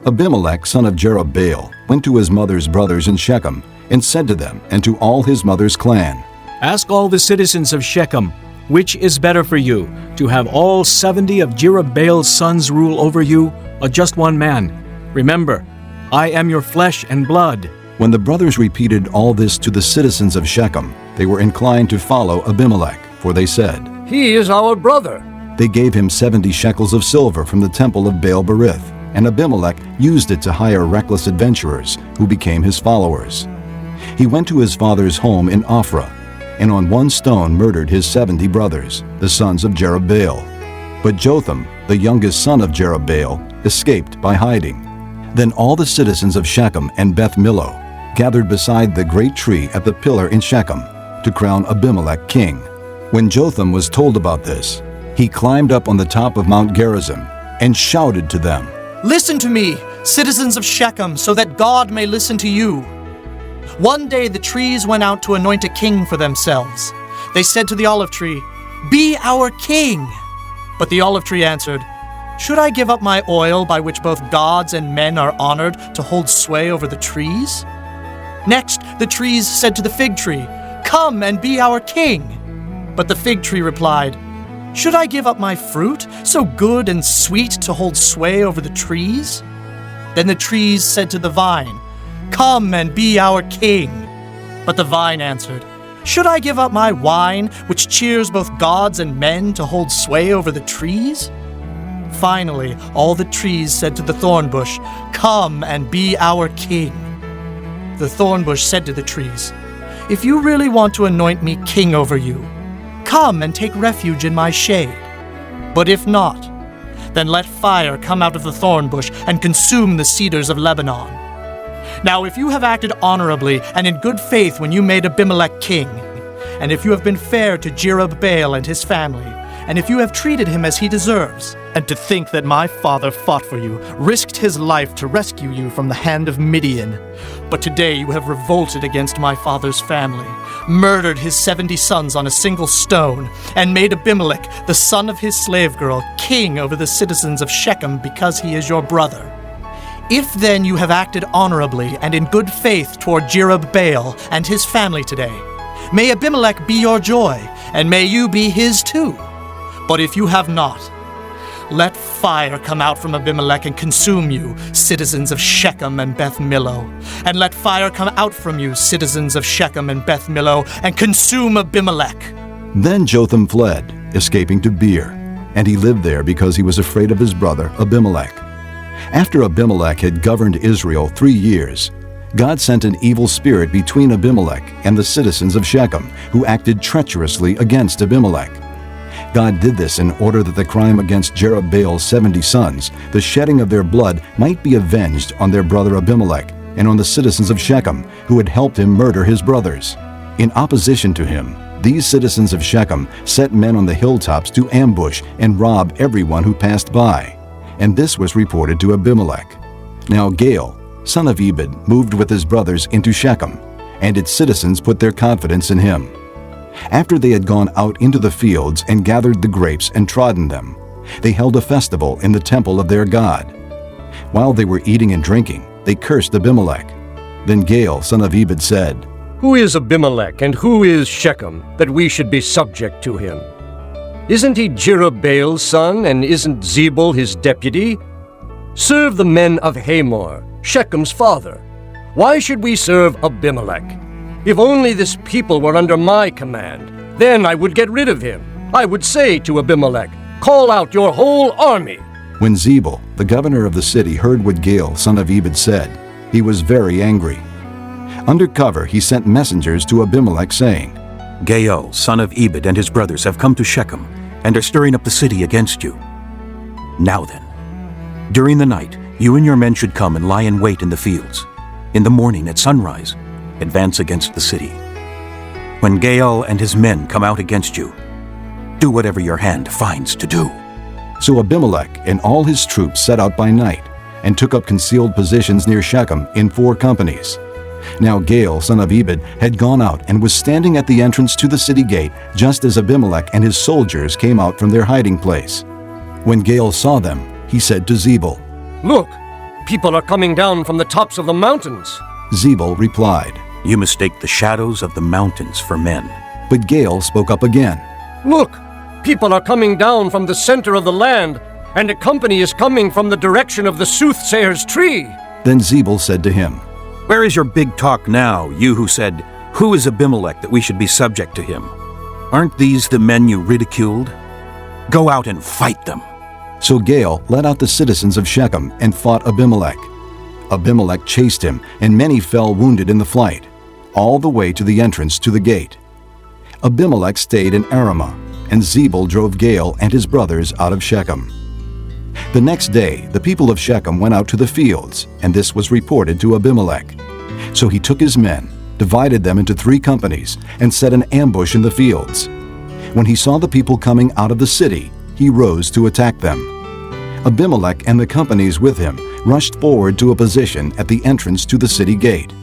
Abimelech, son of Jerubbaal, went to his mother's brothers in Shechem, and said to them and to all his mother's clan, Ask all the citizens of Shechem, which is better for you, to have all 70 of Jerubbaal's sons rule over you, or just one man? Remember, I am your flesh and blood. When the brothers repeated all this to the citizens of Shechem, they were inclined to follow Abimelech, for they said, He is our brother. They gave him 70 shekels of silver from the temple of Baal-berith, and Abimelech used it to hire reckless adventurers, who became his followers. He went to his father's home in Ophrah, and on one stone murdered his 70 brothers, the sons of Jerubbaal. But Jotham, the youngest son of Jerubbaal, escaped by hiding. Then all the citizens of Shechem and Beth Millo gathered beside the great tree at the pillar in Shechem to crown Abimelech king. When Jotham was told about this, he climbed up on the top of Mount Gerizim and shouted to them, Listen to me, citizens of Shechem, so that God may listen to you. One day the trees went out to anoint a king for themselves. They said to the olive tree, Be our king. But the olive tree answered, Should I give up my oil by which both gods and men are honored to hold sway over the trees? Next, the trees said to the fig tree, Come and be our king. But the fig tree replied, Should I give up my fruit, so good and sweet, to hold sway over the trees? Then the trees said to the vine, Come and be our king. But the vine answered, Should I give up my wine, which cheers both gods and men, to hold sway over the trees? Finally, all the trees said to the thorn bush, "Come and be our king." The thorn bush said to the trees, "If you really want to anoint me king over you, come and take refuge in my shade. But if not, then let fire come out of the thorn bush and consume the cedars of Lebanon. Now if you have acted honorably and in good faith when you made Abimelech king, and if you have been fair to Jerubbaal and his family, and if you have treated him as he deserves, and to think that my father fought for you, risked his life to rescue you from the hand of Midian. But today you have revolted against my father's family, murdered his 70 sons on a single stone, and made Abimelech, the son of his slave girl, king over the citizens of Shechem because he is your brother. If then you have acted honorably and in good faith toward Jerubbaal and his family today, may Abimelech be your joy, and may you be his too. But if you have not, let fire come out from Abimelech and consume you, citizens of Shechem and Beth Millo. And let fire come out from you, citizens of Shechem and Beth Millo, and consume Abimelech." Then Jotham fled, escaping to Beer, and he lived there because he was afraid of his brother Abimelech. After Abimelech had governed Israel 3 years, God sent an evil spirit between Abimelech and the citizens of Shechem, who acted treacherously against Abimelech. God did this in order that the crime against Jerubbaal's 70 sons, the shedding of their blood, might be avenged on their brother Abimelech and on the citizens of Shechem, who had helped him murder his brothers. In opposition to him, these citizens of Shechem set men on the hilltops to ambush and rob everyone who passed by. And this was reported to Abimelech. Now Gaal, son of Ebed, moved with his brothers into Shechem, and its citizens put their confidence in him. After they had gone out into the fields and gathered the grapes and trodden them, they held a festival in the temple of their God. While they were eating and drinking, they cursed Abimelech. Then Gaal, son of Ebed, said, "Who is Abimelech and who is Shechem, that we should be subject to him? Isn't he Jerubbaal's son, and isn't Zebul his deputy? Serve the men of Hamor, Shechem's father. Why should we serve Abimelech? If only this people were under my command, then I would get rid of him. I would say to Abimelech, 'Call out your whole army.'" When Zebul, the governor of the city, heard what Gaal, son of Ebed, said, he was very angry. Under cover, he sent messengers to Abimelech, saying, "Gaal, son of Ebed, and his brothers have come to Shechem and are stirring up the city against you. Now then, during the night, you and your men should come and lie in wait in the fields. In the morning at sunrise, advance against the city. When Gaal and his men come out against you, do whatever your hand finds to do." So Abimelech and all his troops set out by night and took up concealed positions near Shechem in 4 companies. Now Gaal, son of Ebed, had gone out and was standing at the entrance to the city gate just as Abimelech and his soldiers came out from their hiding place. When Gaal saw them, he said to Zebul, "Look, people are coming down from the tops of the mountains." Zebul replied, "You mistake the shadows of the mountains for men." But Gaal spoke up again, "Look, people are coming down from the center of the land, and a company is coming from the direction of the soothsayer's tree." Then Zebul said to him, "Where is your big talk now, you who said, 'Who is Abimelech that we should be subject to him?' Aren't these the men you ridiculed? Go out and fight them." So Gaal led out the citizens of Shechem and fought Abimelech. Abimelech chased him, and many fell wounded in the flight, all the way to the entrance to the gate. Abimelech stayed in Aramah, and Zebul drove Gaal and his brothers out of Shechem. The next day, the people of Shechem went out to the fields, and this was reported to Abimelech. So he took his men, divided them into 3 companies, and set an ambush in the fields. When he saw the people coming out of the city, he rose to attack them. Abimelech and the companies with him rushed forward to a position at the entrance to the city gate.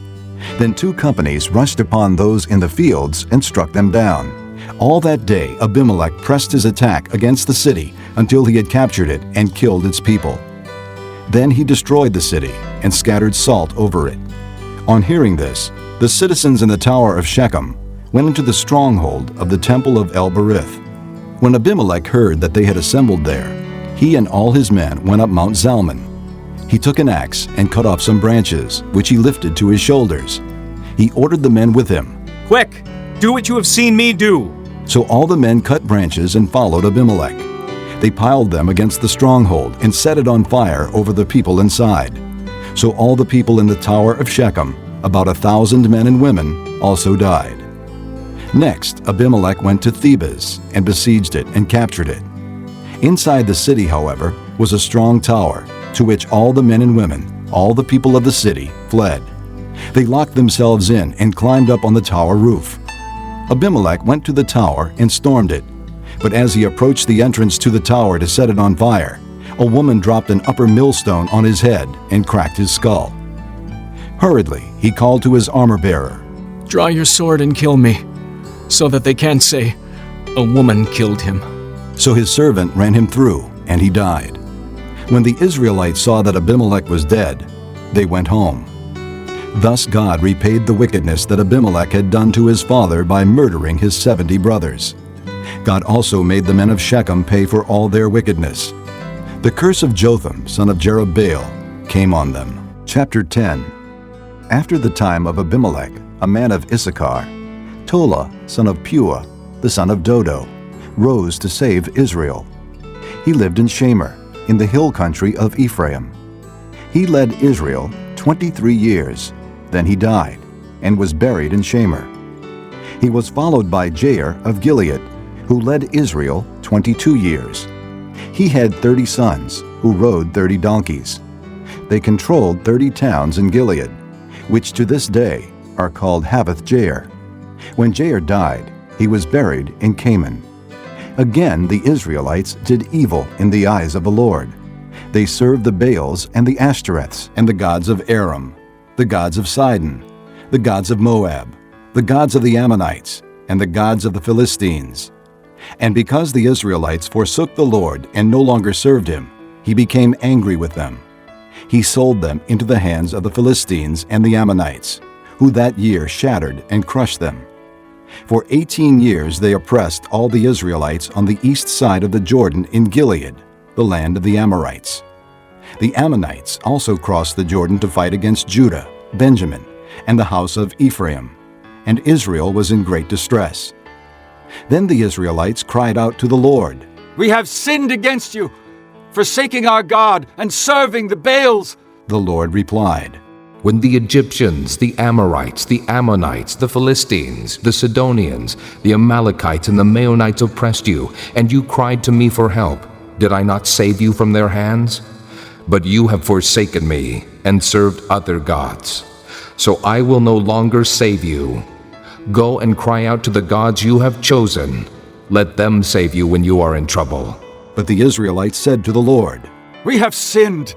Then 2 companies rushed upon those in the fields and struck them down. All that day Abimelech pressed his attack against the city until he had captured it and killed its people. Then he destroyed the city and scattered salt over it. On hearing this, the citizens in the tower of Shechem went into the stronghold of the temple of El-Berith. When Abimelech heard that they had assembled there, he and all his men went up Mount Zalmon. He took an axe and cut off some branches, which he lifted to his shoulders. He ordered the men with him, "Quick, Do what you have seen me do." So all the men cut branches and followed Abimelech. They piled them against the stronghold and set it on fire over the people inside. So all the people in the tower of Shechem, about 1,000 men and women, also died. Next, Abimelech went to Thebez and besieged it and captured it. Inside the city, however, was a strong tower, to which all the men and women, all the people of the city, fled. They locked themselves in and climbed up on the tower roof. Abimelech went to the tower and stormed it. But as he approached the entrance to the tower to set it on fire, a woman dropped an upper millstone on his head and cracked his skull. Hurriedly, he called to his armor-bearer, "Draw your sword and kill me, so that they can't say, 'A woman killed him.'" So his servant ran him through, and he died. When the Israelites saw that Abimelech was dead, they went home. Thus God repaid the wickedness that Abimelech had done to his father by murdering his 70 brothers. God also made the men of Shechem pay for all their wickedness. The curse of Jotham, son of Jerubbaal, came on them. Chapter 10. After the time of Abimelech, a man of Issachar, Tola, son of Puah, the son of Dodo, rose to save Israel. He lived in Shamer, in the hill country of Ephraim. He led Israel 23 years. Then he died, and was buried in Shamer. He was followed by Jair of Gilead, who led Israel 22 years. He had 30 sons, who rode 30 donkeys. They controlled 30 towns in Gilead, which to this day are called Havoth Jair. When Jair died, he was buried in Canaan. Again the Israelites did evil in the eyes of the Lord. They served the Baals and the Ashtoreths and the gods of Aram, the gods of Sidon, the gods of Moab, the gods of the Ammonites, and the gods of the Philistines. And because the Israelites forsook the Lord and no longer served him, he became angry with them. He sold them into the hands of the Philistines and the Ammonites, who that year shattered and crushed them. For 18 years they oppressed all the Israelites on the east side of the Jordan in Gilead, the land of the Amorites. The Ammonites also crossed the Jordan to fight against Judah, Benjamin, and the house of Ephraim, and Israel was in great distress. Then the Israelites cried out to the Lord, "We have sinned against you, forsaking our God and serving the Baals." The Lord replied, "When the Egyptians, the Amorites, the Ammonites, the Philistines, the Sidonians, the Amalekites, and the Maonites oppressed you, and you cried to me for help, did I not save you from their hands? But you have forsaken me and served other gods. So I will no longer save you. Go and cry out to the gods you have chosen. Let them save you when you are in trouble." But the Israelites said to the Lord, "We have sinned.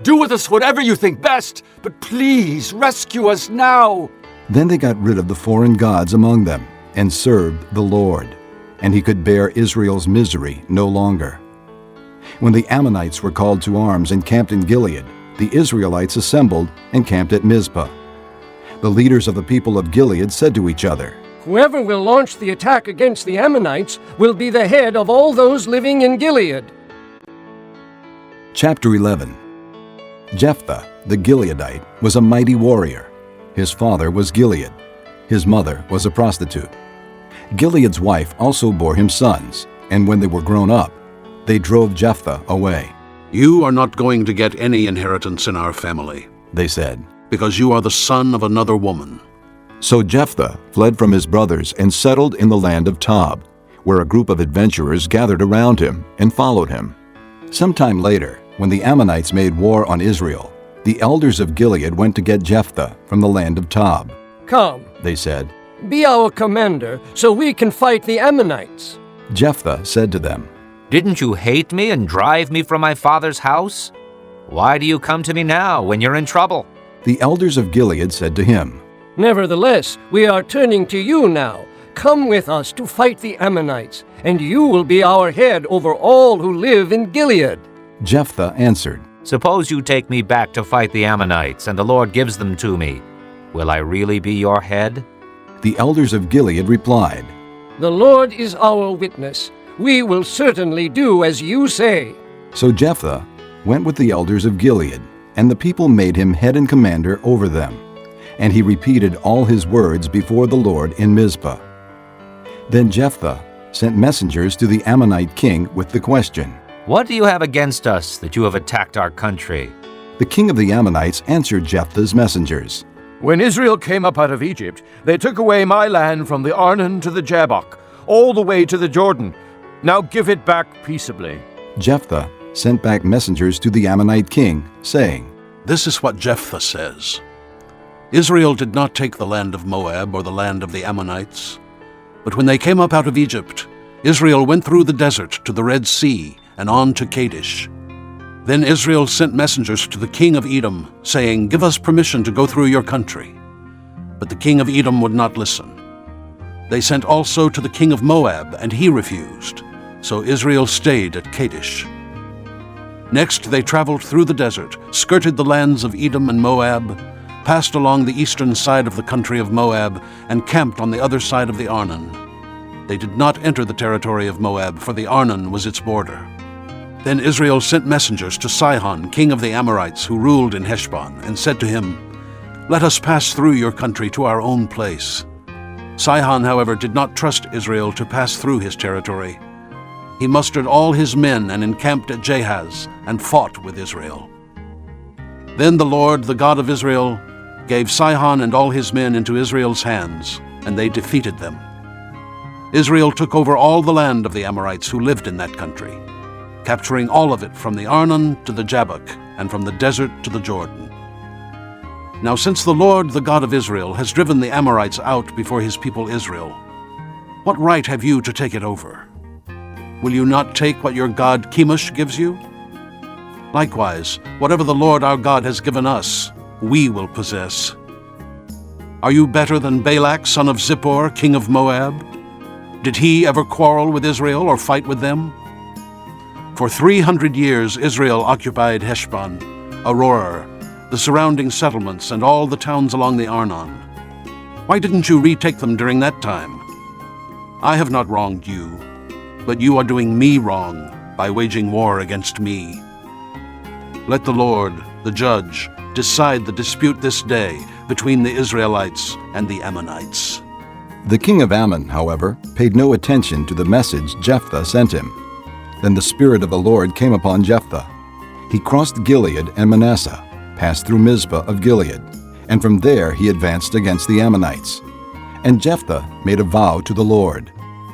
Do with us whatever you think best, but please rescue us now." Then they got rid of the foreign gods among them and served the Lord, and he could bear Israel's misery no longer. When the Ammonites were called to arms and camped in Gilead, the Israelites assembled and camped at Mizpah. The leaders of the people of Gilead said to each other, "Whoever will launch the attack against the Ammonites will be the head of all those living in Gilead." Chapter 11. Jephthah, the Gileadite, was a mighty warrior. His father was Gilead. His mother was a prostitute. Gilead's wife also bore him sons, and when they were grown up, they drove Jephthah away. "You are not going to get any inheritance in our family," they said, "because you are the son of another woman." So Jephthah fled from his brothers and settled in the land of Tob, where a group of adventurers gathered around him and followed him. Sometime later, when the Ammonites made war on Israel, the elders of Gilead went to get Jephthah from the land of Tob. "Come," they said, "be our commander, so we can fight the Ammonites." Jephthah said to them, "Didn't you hate me and drive me from my father's house? Why do you come to me now when you're in trouble?" The elders of Gilead said to him, "Nevertheless, we are turning to you now. Come with us to fight the Ammonites, and you will be our head over all who live in Gilead." Jephthah answered, "Suppose you take me back to fight the Ammonites, and the Lord gives them to me. Will I really be your head?" The elders of Gilead replied, "The Lord is our witness. We will certainly do as you say." So Jephthah went with the elders of Gilead, and the people made him head and commander over them. And he repeated all his words before the Lord in Mizpah. Then Jephthah sent messengers to the Ammonite king with the question, What do you have against us that you have attacked our country? The king of the Ammonites answered Jephthah's messengers, When Israel came up out of Egypt, they took away my land from the Arnon to the Jabbok, all the way to the Jordan. Now give it back peaceably. Jephthah sent back messengers to the Ammonite king, saying, This is what Jephthah says. Israel did not take the land of Moab or the land of the Ammonites. But when they came up out of Egypt, Israel went through the desert to the Red Sea and on to Kadesh. Then Israel sent messengers to the king of Edom, saying, Give us permission to go through your country. But the king of Edom would not listen. They sent also to the king of Moab, and he refused. So Israel stayed at Kadesh. Next they traveled through the desert, skirted the lands of Edom and Moab, passed along the eastern side of the country of Moab, and camped on the other side of the Arnon. They did not enter the territory of Moab, for the Arnon was its border. Then Israel sent messengers to Sihon, king of the Amorites, who ruled in Heshbon, and said to him, Let us pass through your country to our own place. Sihon, however, did not trust Israel to pass through his territory. He mustered all his men and encamped at Jahaz, and fought with Israel. Then the Lord, the God of Israel, gave Sihon and all his men into Israel's hands, and they defeated them. Israel took over all the land of the Amorites who lived in that country, capturing all of it from the Arnon to the Jabbok, and from the desert to the Jordan. Now since the Lord, the God of Israel, has driven the Amorites out before his people Israel, what right have you to take it over? Will you not take what your god Chemosh gives you? Likewise, whatever the Lord our God has given us, we will possess. Are you better than Balak, son of Zippor, king of Moab? Did he ever quarrel with Israel or fight with them? For 300 years Israel occupied Heshbon, Aroer, the surrounding settlements, and all the towns along the Arnon. Why didn't you retake them during that time? I have not wronged you, but you are doing me wrong by waging war against me. Let the Lord, the judge, decide the dispute this day between the Israelites and the Ammonites. The king of Ammon, however, paid no attention to the message Jephthah sent him. Then the Spirit of the Lord came upon Jephthah. He crossed Gilead and Manasseh, passed through Mizpah of Gilead, and from there he advanced against the Ammonites. And Jephthah made a vow to the Lord.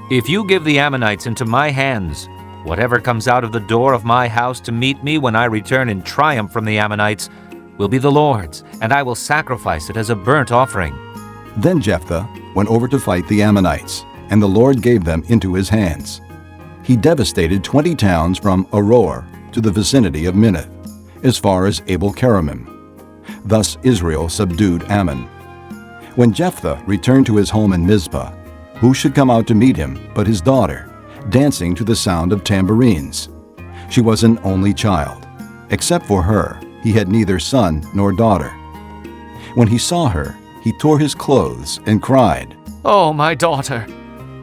If you give the Ammonites into my hands, whatever comes out of the door of my house to meet me when I return in triumph from the Ammonites will be the Lord's, and I will sacrifice it as a burnt offering. Then Jephthah went over to fight the Ammonites, and the Lord gave them into his hands. He devastated 20 towns from Aroer to the vicinity of Minnith, as far as Abel-keramim. Thus Israel subdued Ammon. When Jephthah returned to his home in Mizpah, who should come out to meet him but his daughter, dancing to the sound of tambourines? She was an only child. Except for her, he had neither son nor daughter. When he saw her, he tore his clothes and cried, Oh, my daughter,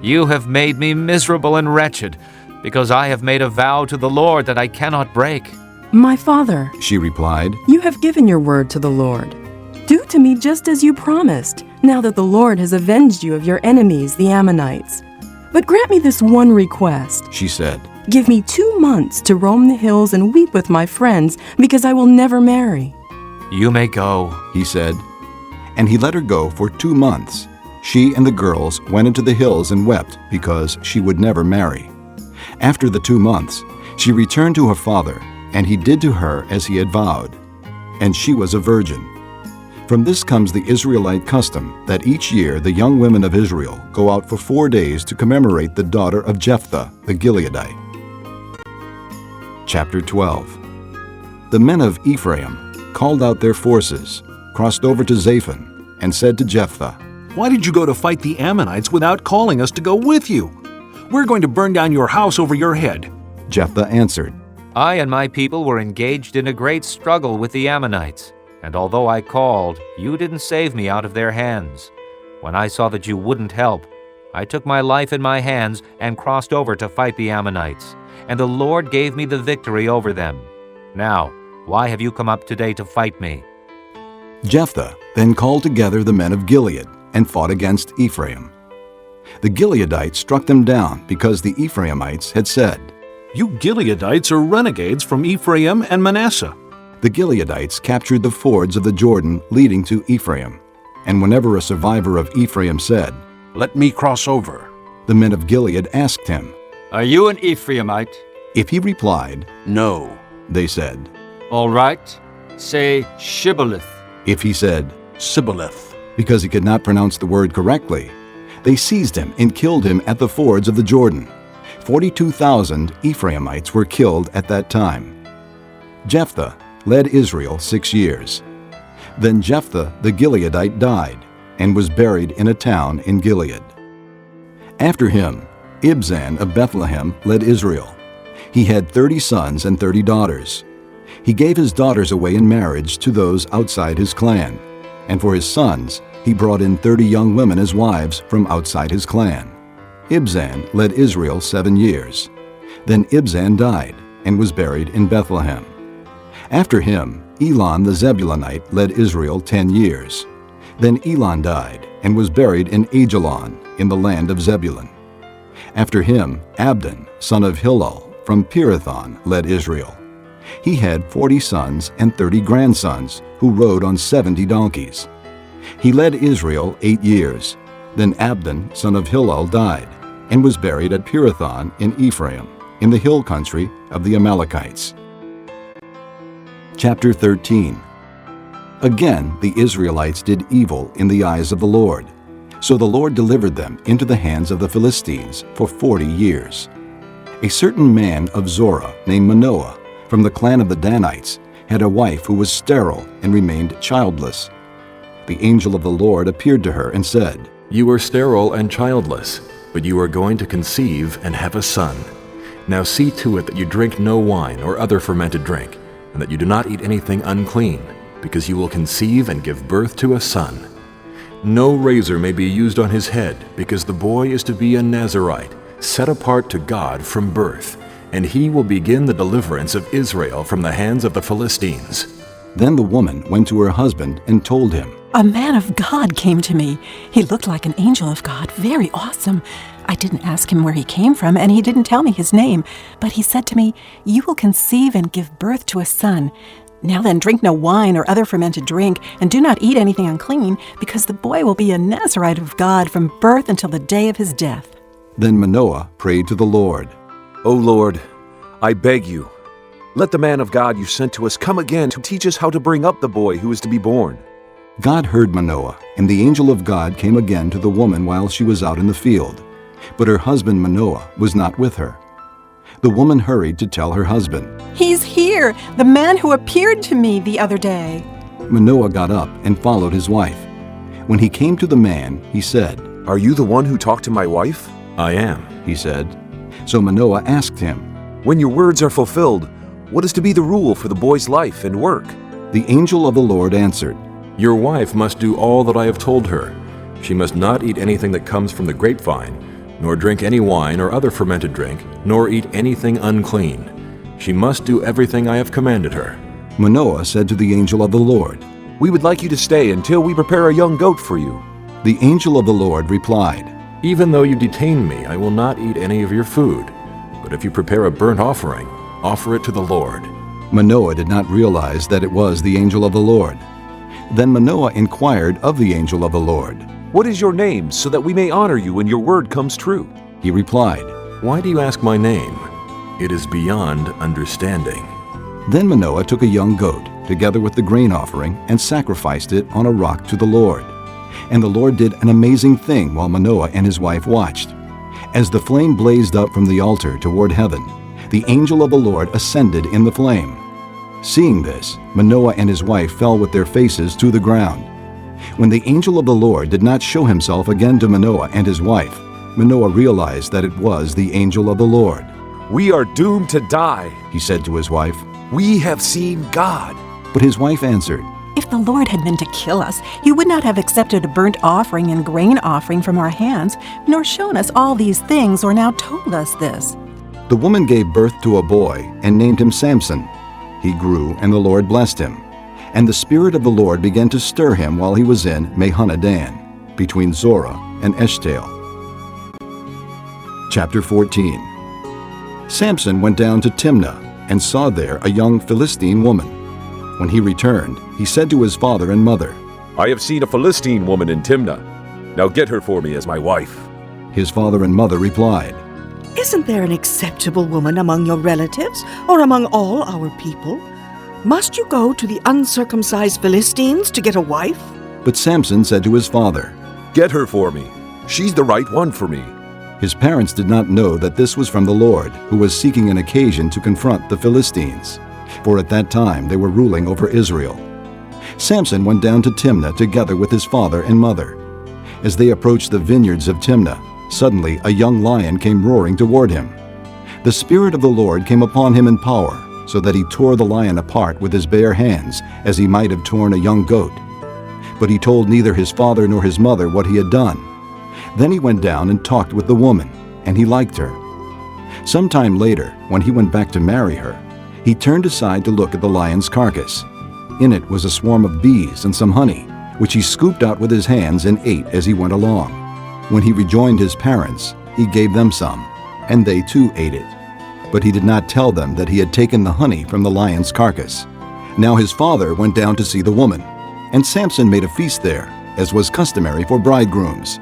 you have made me miserable and wretched, because I have made a vow to the Lord that I cannot break. My father, she replied, you have given your word to the Lord. Do to me just as you promised, now that the Lord has avenged you of your enemies, the Ammonites. But grant me this one request, she said. Give me 2 months to roam the hills and weep with my friends, because I will never marry. You may go, he said. And he let her go for 2 months. She and the girls went into the hills and wept because she would never marry. After the 2 months, she returned to her father, and he did to her as he had vowed. And she was a virgin. From this comes the Israelite custom that each year the young women of Israel go out for 4 days to commemorate the daughter of Jephthah the Gileadite. Chapter 12. The men of Ephraim called out their forces, crossed over to Zaphon, and said to Jephthah, Why did you go to fight the Ammonites without calling us to go with you? We're going to burn down your house over your head. Jephthah answered, I and my people were engaged in a great struggle with the Ammonites, and although I called, you didn't save me out of their hands. When I saw that you wouldn't help, I took my life in my hands and crossed over to fight the Ammonites, and the Lord gave me the victory over them. Now, why have you come up today to fight me? Jephthah then called together the men of Gilead and fought against Ephraim. The Gileadites struck them down because the Ephraimites had said, "You Gileadites are renegades from Ephraim and Manasseh." The Gileadites captured the fords of the Jordan leading to Ephraim, and whenever a survivor of Ephraim said, "Let me cross over," the men of Gilead asked him, "Are you an Ephraimite?" If he replied, "No," they said, "All right, say Shibboleth." If he said, "Sibboleth," because he could not pronounce the word correctly, they seized him and killed him at the fords of the Jordan. 42,000 Ephraimites were killed at that time. Jephthah led Israel 6 years. Then Jephthah the Gileadite died and was buried in a town in Gilead. After him, Ibzan of Bethlehem led Israel. He had 30 sons and 30 daughters. He gave his daughters away in marriage to those outside his clan, and for his sons he brought in 30 young women as wives from outside his clan. Ibzan led Israel 7 years. Then Ibzan died and was buried in Bethlehem. After him, Elon the Zebulunite led Israel 10 years. Then Elon died and was buried in Ajalon in the land of Zebulun. After him, Abdon, son of Hillel, from Pirathon, led Israel. He had 40 sons and 30 grandsons who rode on 70 donkeys. He led Israel 8 years. Then Abdon, son of Hillel, died and was buried at Pirathon in Ephraim, in the hill country of the Amalekites. Chapter 13. Again the Israelites did evil in the eyes of the Lord. So the Lord delivered them into the hands of the Philistines for 40 years. A certain man of Zorah named Manoah, from the clan of the Danites, had a wife who was sterile and remained childless. The angel of the Lord appeared to her and said, "You are sterile and childless, but you are going to conceive and have a son. Now see to it that you drink no wine or other fermented drink, and that you do not eat anything unclean, because you will conceive and give birth to a son. No razor may be used on his head, because the boy is to be a Nazirite, set apart to God from birth, and he will begin the deliverance of Israel from the hands of the Philistines." Then the woman went to her husband and told him, "A man of God came to me. He looked like an angel of God, very awesome. I didn't ask him where he came from, and he didn't tell me his name, but he said to me, 'You will conceive and give birth to a son. Now then, drink no wine or other fermented drink, and do not eat anything unclean, because the boy will be a Nazirite of God from birth until the day of his death.'" Then Manoah prayed to the Lord, "O Lord, I beg you, let the man of God you sent to us come again to teach us how to bring up the boy who is to be born." God heard Manoah, and the angel of God came again to the woman while she was out in the field. But her husband Manoah was not with her. The woman hurried to tell her husband, "He's here, the man who appeared to me the other day." Manoah got up and followed his wife. When he came to the man, he said, "Are you the one who talked to my wife?" "I am," he said. So Manoah asked him, "When your words are fulfilled, what is to be the rule for the boy's life and work?" The angel of the Lord answered, "Your wife must do all that I have told her. She must not eat anything that comes from the grapevine, nor drink any wine or other fermented drink, nor eat anything unclean. She must do everything I have commanded her." Manoah said to the angel of the Lord, "We would like you to stay until we prepare a young goat for you." The angel of the Lord replied, "Even though you detain me, I will not eat any of your food. But if you prepare a burnt offering, offer it to the Lord." Manoah did not realize that it was the angel of the Lord. Then Manoah inquired of the angel of the Lord, "What is your name, so that we may honor you when your word comes true?" He replied, "Why do you ask my name? It is beyond understanding." Then Manoah took a young goat, together with the grain offering, and sacrificed it on a rock to the Lord. And the Lord did an amazing thing while Manoah and his wife watched. As the flame blazed up from the altar toward heaven, the angel of the Lord ascended in the flame. Seeing this, Manoah and his wife fell with their faces to the ground. When the angel of the Lord did not show himself again to Manoah and his wife, Manoah realized that it was the angel of the Lord. "We are doomed to die," he said to his wife. "We have seen God." But his wife answered, "If the Lord had meant to kill us, he would not have accepted a burnt offering and grain offering from our hands, nor shown us all these things or now told us this." The woman gave birth to a boy and named him Samson. He grew, and the Lord blessed him. And the Spirit of the Lord began to stir him while he was in Mahanadan, between Zorah and Eshtaol. Chapter 14. Samson went down to Timnah and saw there a young Philistine woman. When he returned, he said to his father and mother, I have seen a Philistine woman in Timnah. Now get her for me as my wife. His father and mother replied, Isn't there an acceptable woman among your relatives or among all our people? Must you go to the uncircumcised Philistines to get a wife? But Samson said to his father, Get her for me. She's the right one for me. His parents did not know that this was from the Lord, who was seeking an occasion to confront the Philistines, for at that time they were ruling over Israel. Samson went down to Timnah together with his father and mother. As they approached the vineyards of Timnah, suddenly a young lion came roaring toward him. The Spirit of the Lord came upon him in power, so that he tore the lion apart with his bare hands, as he might have torn a young goat. But he told neither his father nor his mother what he had done. Then he went down and talked with the woman, and he liked her. Some time later, when he went back to marry her, he turned aside to look at the lion's carcass. In it was a swarm of bees and some honey, which he scooped out with his hands and ate as he went along. When he rejoined his parents, he gave them some, and they too ate it. But he did not tell them that he had taken the honey from the lion's carcass. Now his father went down to see the woman, and Samson made a feast there, as was customary for bridegrooms.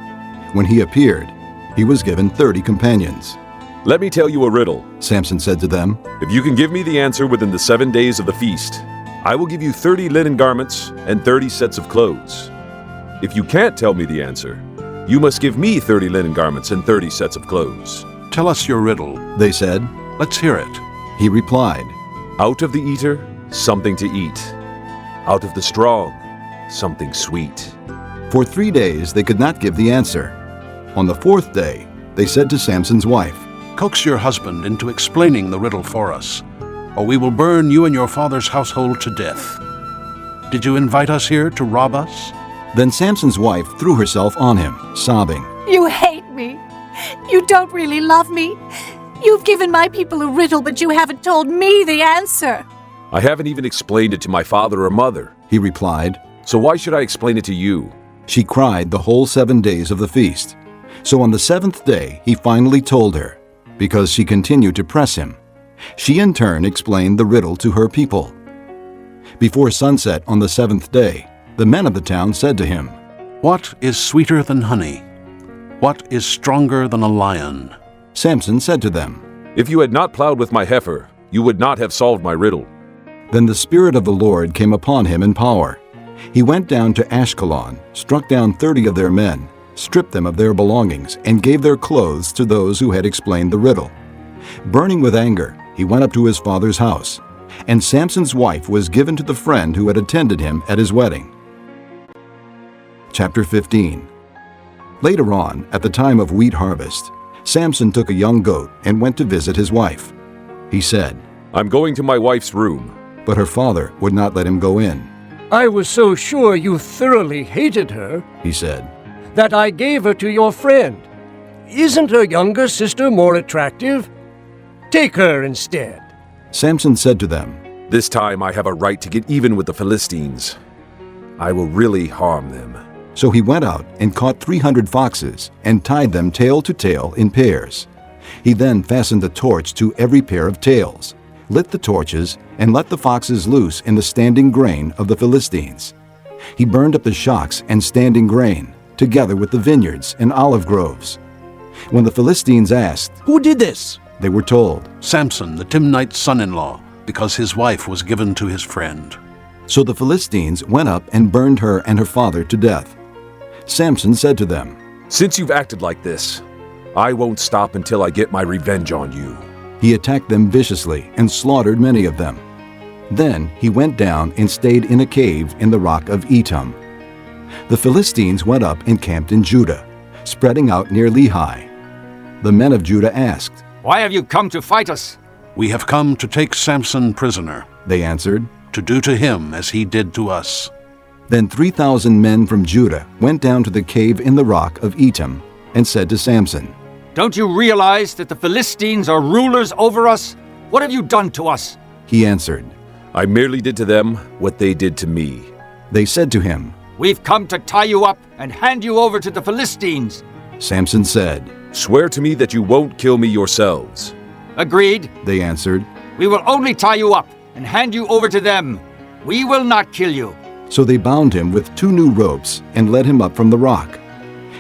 When he appeared, he was given 30 companions. Let me tell you a riddle, Samson said to them. If you can give me the answer within the 7 days of the feast, I will give you 30 linen garments and 30 sets of clothes. If you can't tell me the answer, you must give me 30 linen garments and 30 sets of clothes. Tell us your riddle, they said. Let's hear it. He replied, Out of the eater, something to eat. Out of the strong, something sweet. For 3 days they could not give the answer. On the 4th day, they said to Samson's wife, Coax your husband into explaining the riddle for us, or we will burn you and your father's household to death. Did you invite us here to rob us? Then Samson's wife threw herself on him, sobbing, You hate me. You don't really love me. You've given my people a riddle, but you haven't told me the answer. I haven't even explained it to my father or mother, he replied. So why should I explain it to you? She cried the whole 7 days of the feast. So on the 7th day he finally told her, because she continued to press him. She in turn explained the riddle to her people. Before sunset on the 7th day, the men of the town said to him, What is sweeter than honey? What is stronger than a lion? Samson said to them, If you had not plowed with my heifer, you would not have solved my riddle. Then the Spirit of the Lord came upon him in power. He went down to Ashkelon, struck down 30 of their men, stripped them of their belongings, and gave their clothes to those who had explained the riddle. Burning with anger, he went up to his father's house, and Samson's wife was given to the friend who had attended him at his wedding. Chapter 15. Later on, at the time of wheat harvest, Samson took a young goat and went to visit his wife. He said, I'm going to my wife's room. But her father would not let him go in. I was so sure you thoroughly hated her, he said, that I gave her to your friend. Isn't her younger sister more attractive? Take her instead. Samson said to them, This time I have a right to get even with the Philistines. I will really harm them. So he went out and caught 300 foxes and tied them tail to tail in pairs. He then fastened a torch to every pair of tails, lit the torches, and let the foxes loose in the standing grain of the Philistines. He burned up the shocks and standing grain, together with the vineyards and olive groves. When the Philistines asked, Who did this? They were told, Samson, the Timnite's son-in-law, because his wife was given to his friend. So the Philistines went up and burned her and her father to death. Samson said to them, Since you've acted like this, I won't stop until I get my revenge on you. He attacked them viciously and slaughtered many of them. Then he went down and stayed in a cave in the rock of Etam. The Philistines went up and camped in Judah, spreading out near Lehi. The men of Judah asked, Why have you come to fight us? We have come to take Samson prisoner, they answered, to do to him as he did to us. Then 3,000 men from Judah went down to the cave in the rock of Etam and said to Samson, Don't you realize that the Philistines are rulers over us? What have you done to us? He answered, I merely did to them what they did to me. They said to him, We've come to tie you up and hand you over to the Philistines. Samson said, Swear to me that you won't kill me yourselves. Agreed, they answered. We will only tie you up and hand you over to them. We will not kill you. So they bound him with 2 new ropes and led him up from the rock.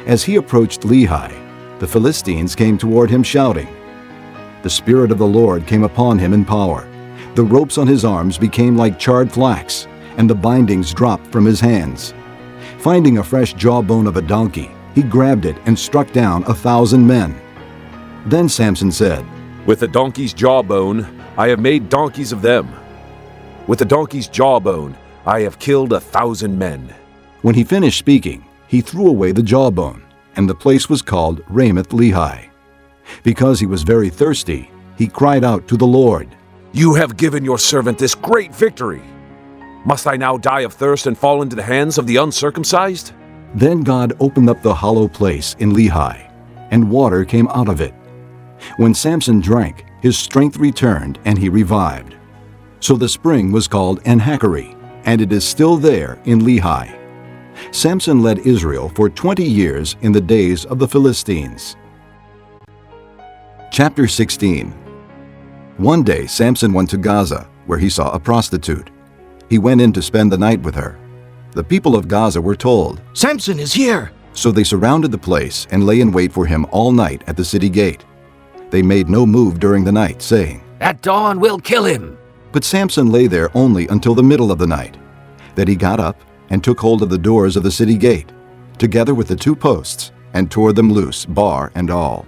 As he approached Lehi, the Philistines came toward him shouting. The Spirit of the Lord came upon him in power. The ropes on his arms became like charred flax, and the bindings dropped from his hands. Finding a fresh jawbone of a donkey, he grabbed it and struck down 1,000 men. Then Samson said, With the donkey's jawbone, I have made donkeys of them. With the donkey's jawbone, I have killed 1,000 men. When he finished speaking, he threw away the jawbone, and the place was called Ramath Lehi. Because he was very thirsty, he cried out to the Lord, You have given your servant this great victory. Must I now die of thirst and fall into the hands of the uncircumcised? Then God opened up the hollow place in Lehi, and water came out of it. When Samson drank, his strength returned, and he revived. So the spring was called En-Hakkore, and it is still there in Lehi. Samson led Israel for 20 years in the days of the Philistines. Chapter 16. One day Samson went to Gaza, where he saw a prostitute. He went in to spend the night with her. The people of Gaza were told, Samson is here! So they surrounded the place and lay in wait for him all night at the city gate. They made no move during the night, saying, At dawn we'll kill him. But Samson lay there only until the middle of the night. Then he got up and took hold of the doors of the city gate, together with the 2 posts, and tore them loose, bar and all.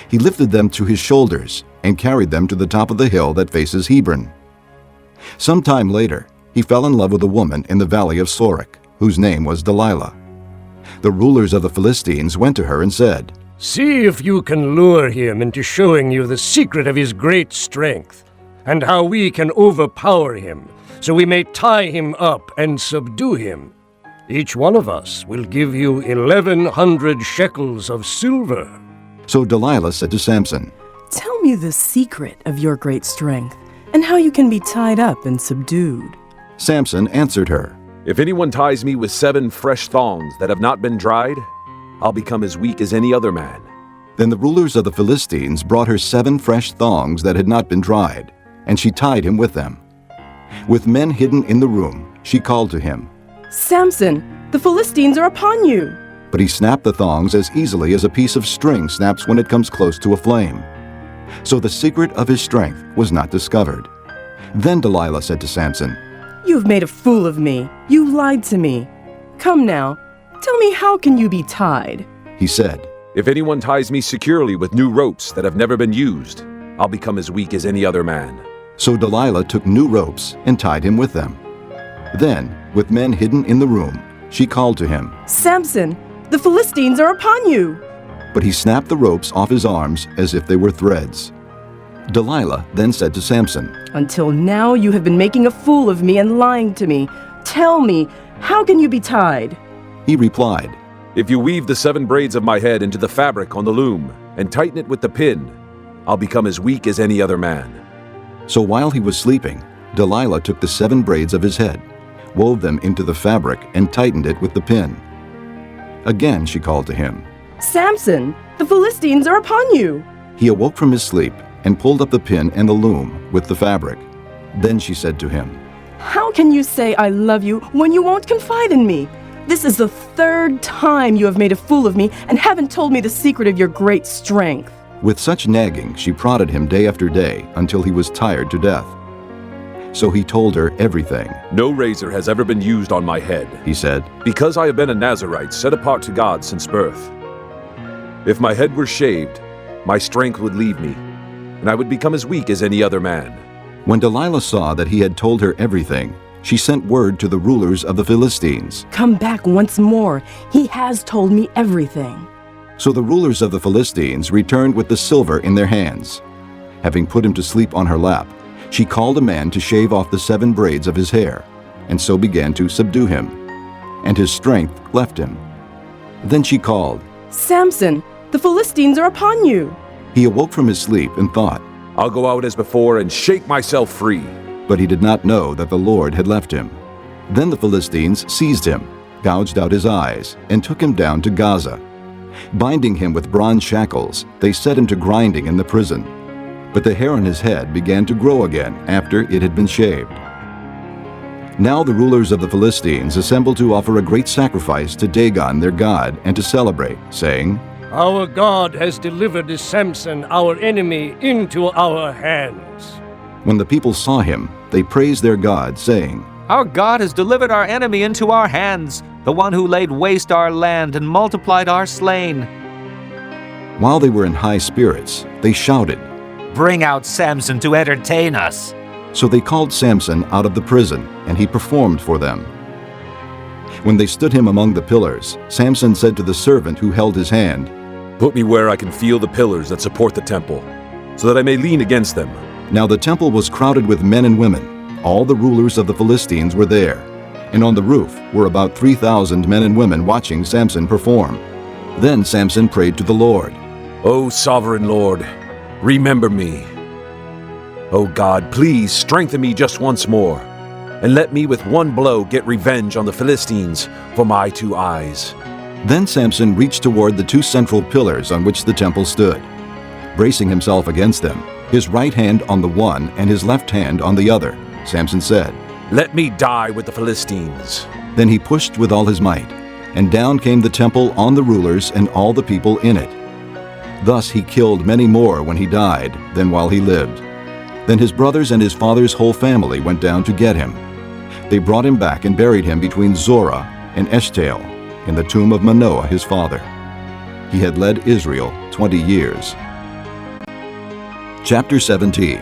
He lifted them to his shoulders and carried them to the top of the hill that faces Hebron. Some time later, he fell in love with a woman in the valley of Sorek, whose name was Delilah. The rulers of the Philistines went to her and said, See if you can lure him into showing you the secret of his great strength, and how we can overpower him, so we may tie him up and subdue him. Each one of us will give you 1,100 shekels of silver. So Delilah said to Samson, Tell me the secret of your great strength, and how you can be tied up and subdued. Samson answered her, If anyone ties me with 7 fresh thongs that have not been dried, I'll become as weak as any other man. Then the rulers of the Philistines brought her 7 fresh thongs that had not been dried, and she tied him with them. With men hidden in the room, she called to him, Samson, the Philistines are upon you! But he snapped the thongs as easily as a piece of string snaps when it comes close to a flame. So the secret of his strength was not discovered. Then Delilah said to Samson, You have made a fool of me. You lied to me. Come now, tell me, how can you be tied? He said, If anyone ties me securely with new ropes that have never been used, I'll become as weak as any other man. So Delilah took new ropes and tied him with them. Then, with men hidden in the room, she called to him, Samson, the Philistines are upon you! But he snapped the ropes off his arms as if they were threads. Delilah then said to Samson, Until now you have been making a fool of me and lying to me. Tell me, how can you be tied? He replied, If you weave the 7 braids of my head into the fabric on the loom and tighten it with the pin, I'll become as weak as any other man. So while he was sleeping, Delilah took the 7 braids of his head, wove them into the fabric, and tightened it with the pin. Again she called to him, Samson, the Philistines are upon you! He awoke from his sleep and pulled up the pin and the loom with the fabric. Then she said to him, How can you say I love you when you won't confide in me? This is the 3rd time you have made a fool of me and haven't told me the secret of your great strength. With such nagging, she prodded him day after day until he was tired to death. So he told her everything. No razor has ever been used on my head, he said, because I have been a Nazirite set apart to God since birth. If my head were shaved, my strength would leave me, and I would become as weak as any other man. When Delilah saw that he had told her everything, she sent word to the rulers of the Philistines. Come back once more. He has told me everything. So the rulers of the Philistines returned with the silver in their hands. Having put him to sleep on her lap, she called a man to shave off the 7 braids of his hair, and so began to subdue him. And his strength left him. Then she called, Samson, the Philistines are upon you! He awoke from his sleep and thought, I'll go out as before and shake myself free. But he did not know that the Lord had left him. Then the Philistines seized him, gouged out his eyes, and took him down to Gaza. Binding him with bronze shackles, they set him to grinding in the prison. But the hair on his head began to grow again after it had been shaved. Now the rulers of the Philistines assembled to offer a great sacrifice to Dagon their god and to celebrate, saying, Our God has delivered Samson, our enemy, into our hands. When the people saw him, they praised their God, saying, Our God has delivered our enemy into our hands, the one who laid waste our land and multiplied our slain. While they were in high spirits, they shouted, Bring out Samson to entertain us. So they called Samson out of the prison, and he performed for them. When they stood him among the pillars, Samson said to the servant who held his hand, Put me where I can feel the pillars that support the temple, so that I may lean against them. Now the temple was crowded with men and women. All the rulers of the Philistines were there, and on the roof were about 3,000 men and women watching Samson perform. Then Samson prayed to the Lord, O sovereign Lord, remember me. O God, please strengthen me just once more, and let me with one blow get revenge on the Philistines for my 2 eyes. Then Samson reached toward the 2 central pillars on which the temple stood. Bracing himself against them, his right hand on the one and his left hand on the other, Samson said, Let me die with the Philistines. Then he pushed with all his might, and down came the temple on the rulers and all the people in it. Thus he killed many more when he died than while he lived. Then his brothers and his father's whole family went down to get him. They brought him back and buried him between Zorah and Eshtaol in the tomb of Manoah his father. He had led Israel 20 years. Chapter 17.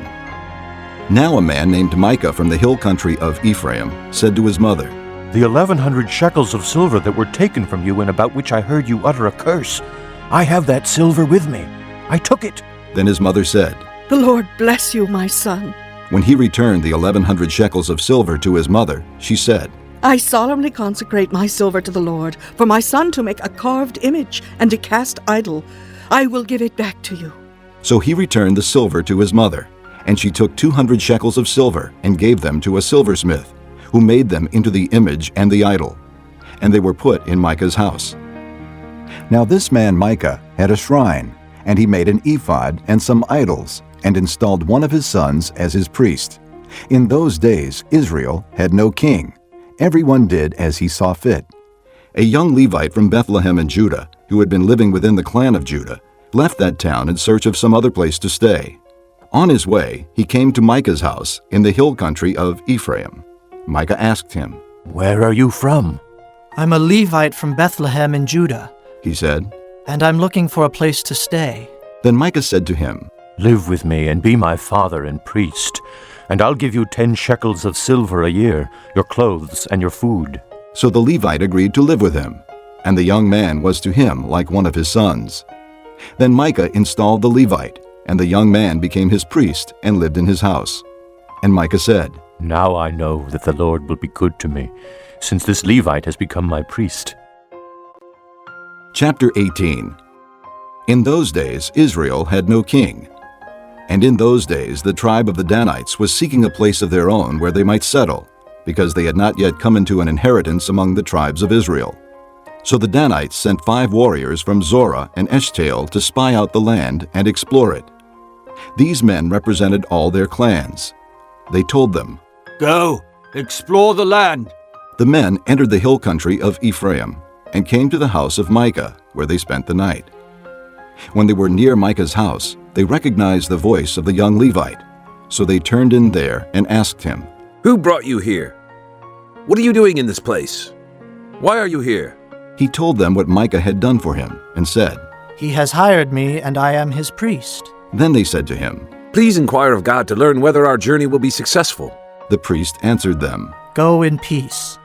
Now a man named Micah from the hill country of Ephraim said to his mother, The 1,100 shekels of silver that were taken from you and about which I heard you utter a curse, I have that silver with me. I took it. Then his mother said, The Lord bless you, my son. When he returned the 1,100 shekels of silver to his mother, she said, I solemnly consecrate my silver to the Lord, for my son to make a carved image and to cast idol. I will give it back to you. So he returned the silver to his mother, and she took 200 shekels of silver and gave them to a silversmith, who made them into the image and the idol. And they were put in Micah's house. Now this man Micah had a shrine, and he made an ephod and some idols, and installed one of his sons as his priest. In those days Israel had no king. Everyone did as he saw fit. A young Levite from Bethlehem in Judah, who had been living within the clan of Judah, left that town in search of some other place to stay. On his way, he came to Micah's house in the hill country of Ephraim. Micah asked him, Where are you from? I'm a Levite from Bethlehem in Judah, he said, and I'm looking for a place to stay. Then Micah said to him, Live with me and be my father and priest, and I'll give you 10 shekels of silver a year, your clothes and your food. So the Levite agreed to live with him, and the young man was to him like one of his sons. Then Micah installed the Levite, and the young man became his priest and lived in his house. And Micah said, Now I know that the Lord will be good to me, since this Levite has become my priest. Chapter 18. In those days Israel had no king. And in those days the tribe of the Danites was seeking a place of their own where they might settle, because they had not yet come into an inheritance among the tribes of Israel. So the Danites sent 5 warriors from Zorah and Eshtaol to spy out the land and explore it. These men represented all their clans. They told them, Go, explore the land. The men entered the hill country of Ephraim and came to the house of Micah, where they spent the night. When they were near Micah's house, they recognized the voice of the young Levite. So they turned in there and asked him, Who brought you here? What are you doing in this place? Why are you here? He told them what Micah had done for him and said, He has hired me, and I am his priest. Then they said to him, Please inquire of God to learn whether our journey will be successful. The priest answered them, Go in peace.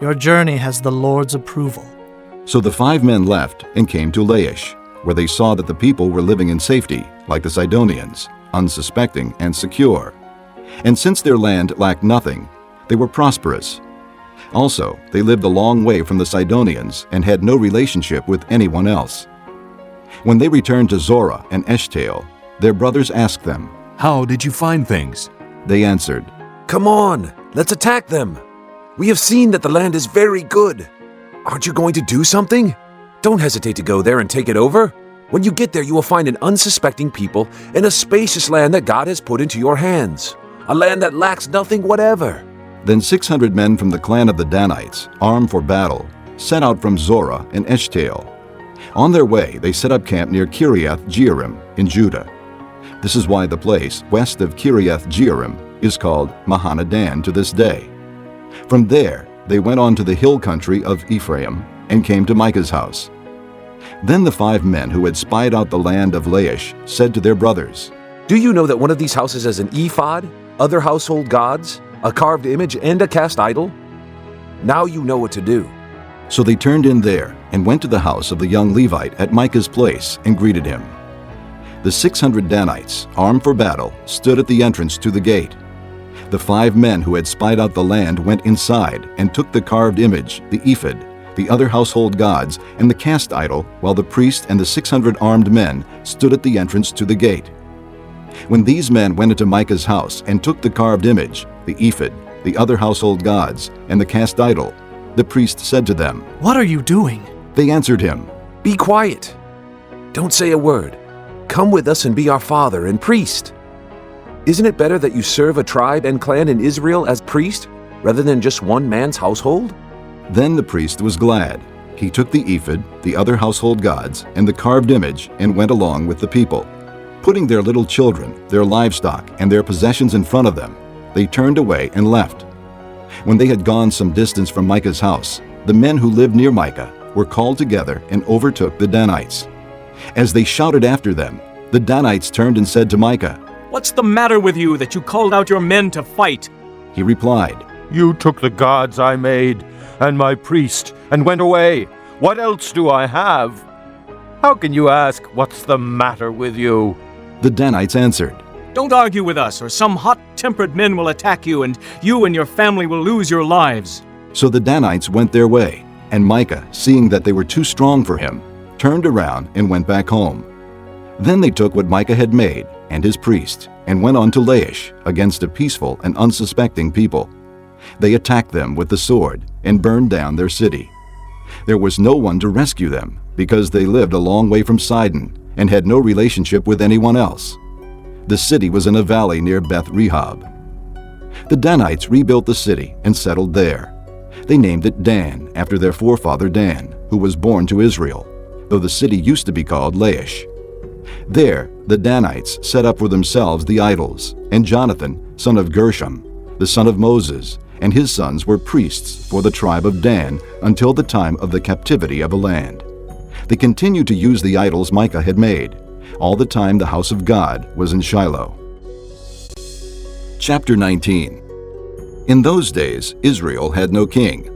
Your journey has the Lord's approval. So the 5 men left and came to Laish, where they saw that the people were living in safety, like the Sidonians, unsuspecting and secure. And since their land lacked nothing, they were prosperous. Also, they lived a long way from the Sidonians and had no relationship with anyone else. When they returned to Zorah and Eshtaol, their brothers asked them, How did you find things? They answered, Come on, let's attack them. We have seen that the land is very good. Aren't you going to do something? Don't hesitate to go there and take it over. When you get there, you will find an unsuspecting people in a spacious land that God has put into your hands, a land that lacks nothing whatever. Then 600 men from the clan of the Danites, armed for battle, set out from Zorah and Eshtaol. On their way, they set up camp near Kiriath Jearim in Judah. This is why the place west of Kiriath Jearim is called Mahanadan to this day. From there, they went on to the hill country of Ephraim and came to Micah's house. Then the 5 men who had spied out the land of Laish said to their brothers, Do you know that one of these houses has an ephod, other household gods, a carved image, and a cast idol? Now you know what to do. So they turned in there and went to the house of the young Levite at Micah's place and greeted him. The 600 Danites, armed for battle, stood at the entrance to the gate. The 5 men who had spied out the land went inside and took the carved image, the ephod, the other household gods, and the cast idol, while the priest and the 600 armed men stood at the entrance to the gate. When these men went into Micah's house and took the carved image, the ephod, the other household gods, and the cast idol, the priest said to them, What are you doing? They answered him, Be quiet. Don't say a word. Come with us and be our father and priest. Isn't it better that you serve a tribe and clan in Israel as priest, rather than just one man's household? Then the priest was glad. He took the ephod, the other household gods, and the carved image, and went along with the people. Putting their little children, their livestock, and their possessions in front of them, they turned away and left. When they had gone some distance from Micah's house, the men who lived near Micah were called together and overtook the Danites. As they shouted after them, the Danites turned and said to Micah, What's the matter with you that you called out your men to fight? He replied, You took the gods I made and my priest and went away. What else do I have? How can you ask, What's the matter with you? The Danites answered, Don't argue with us, or some hot-tempered men will attack you, and you and your family will lose your lives. So the Danites went their way, and Micah, seeing that they were too strong for him, turned around and went back home. Then they took what Micah had made and his priest, and went on to Laish against a peaceful and unsuspecting people. They attacked them with the sword and burned down their city. There was no one to rescue them, because they lived a long way from Sidon and had no relationship with anyone else. The city was in a valley near Beth Rehob. The Danites rebuilt the city and settled there. They named it Dan, after their forefather Dan, who was born to Israel, though the city used to be called Laish. There, the Danites set up for themselves the idols, and Jonathan, son of Gershom, the son of Moses, and his sons were priests for the tribe of Dan until the time of the captivity of the land. They continued to use the idols Micah had made, all the time the house of God was in Shiloh. Chapter 19. In those days, Israel had no king.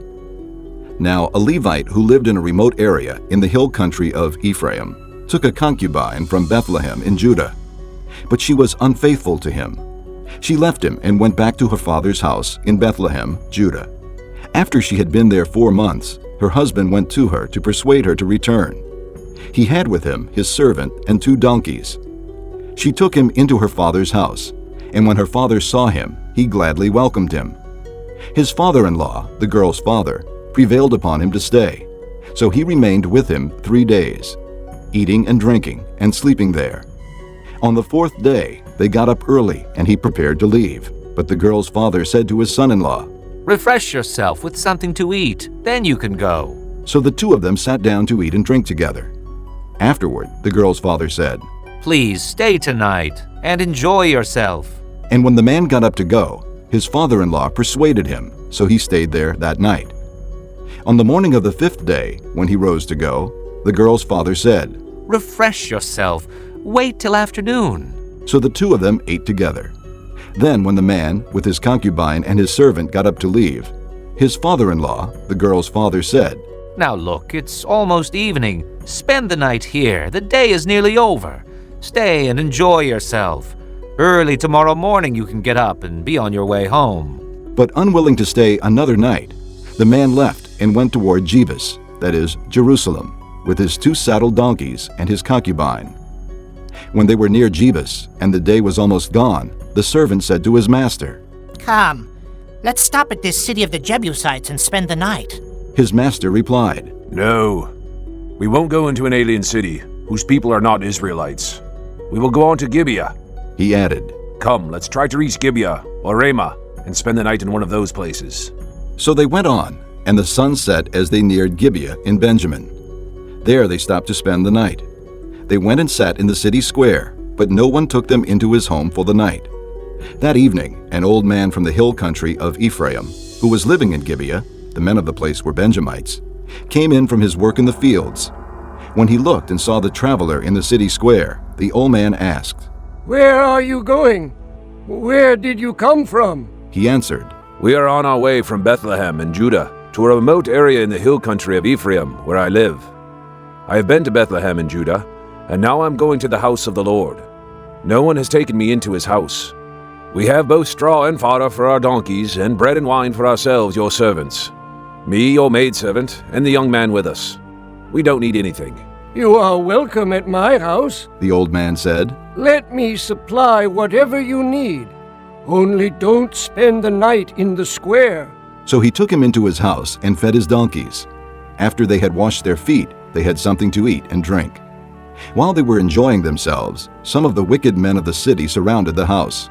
Now a Levite who lived in a remote area in the hill country of Ephraim took a concubine from Bethlehem in Judah, but she was unfaithful to him. She left him and went back to her father's house in Bethlehem, Judah. After she had been there 4 months, her husband went to her to persuade her to return. He had with him his servant and 2 donkeys. She took him into her father's house, and when her father saw him, he gladly welcomed him. His father-in-law, the girl's father, prevailed upon him to stay, so he remained with him 3 days, eating and drinking and sleeping there. On the 4th day, they got up early, and he prepared to leave. But the girl's father said to his son-in-law, Refresh yourself with something to eat, then you can go. So the 2 of them sat down to eat and drink together. Afterward, the girl's father said, Please stay tonight and enjoy yourself. And when the man got up to go, his father-in-law persuaded him, so he stayed there that night. On the morning of the 5th day, when he rose to go, the girl's father said, Refresh yourself. Wait till afternoon. So the 2 of them ate together. Then when the man, with his concubine and his servant, got up to leave, his father-in-law, the girl's father, said, Now look, it's almost evening. Spend the night here. The day is nearly over. Stay and enjoy yourself. Early tomorrow morning you can get up and be on your way home. But unwilling to stay another night, the man left and went toward Jebus, that is, Jerusalem, with his 2 saddled donkeys and his concubine. When they were near Jebus, and the day was almost gone, the servant said to his master, Come, let's stop at this city of the Jebusites and spend the night. His master replied, No, We won't go into an alien city whose people are not Israelites. We will go on to Gibeah. He added, Come, let's try to reach Gibeah or Ramah and spend the night in one of those places. So they went on, and the sun set as they neared Gibeah in Benjamin. There they stopped to spend the night. They went and sat in the city square, but no one took them into his home for the night. That evening, an old man from the hill country of Ephraim, who was living in Gibeah, the men of the place were Benjamites, came in from his work in the fields. When he looked and saw the traveler in the city square, the old man asked, Where are you going? Where did you come from? He answered, We are on our way from Bethlehem in Judah to a remote area in the hill country of Ephraim, where I live. I have been to Bethlehem in Judah, and now I'm going to the house of the Lord. No one has taken me into his house. We have both straw and fodder for our donkeys, and bread and wine for ourselves, your servants. Me, your maidservant, and the young man with us. We don't need anything. You are welcome at my house, the old man said. Let me supply whatever you need. Only don't spend the night in the square. So he took him into his house and fed his donkeys. After they had washed their feet, they had something to eat and drink. While they were enjoying themselves, some of the wicked men of the city surrounded the house.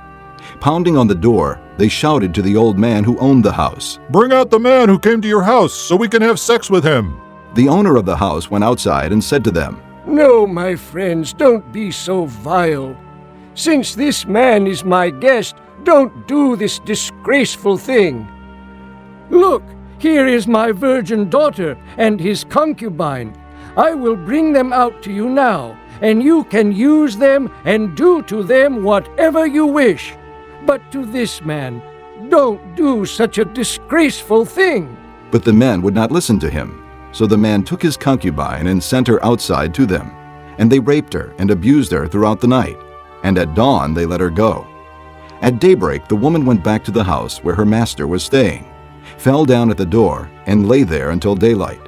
Pounding on the door, they shouted to the old man who owned the house, Bring out the man who came to your house so we can have sex with him. The owner of the house went outside and said to them, No, my friends, don't be so vile. Since this man is my guest, don't do this disgraceful thing. Look, here is my virgin daughter and his concubine. I will bring them out to you now, and you can use them and do to them whatever you wish. But to this man, don't do such a disgraceful thing. But the men would not listen to him. So the man took his concubine and sent her outside to them. And they raped her and abused her throughout the night. And at dawn they let her go. At daybreak the woman went back to the house where her master was staying, fell down at the door, and lay there until daylight.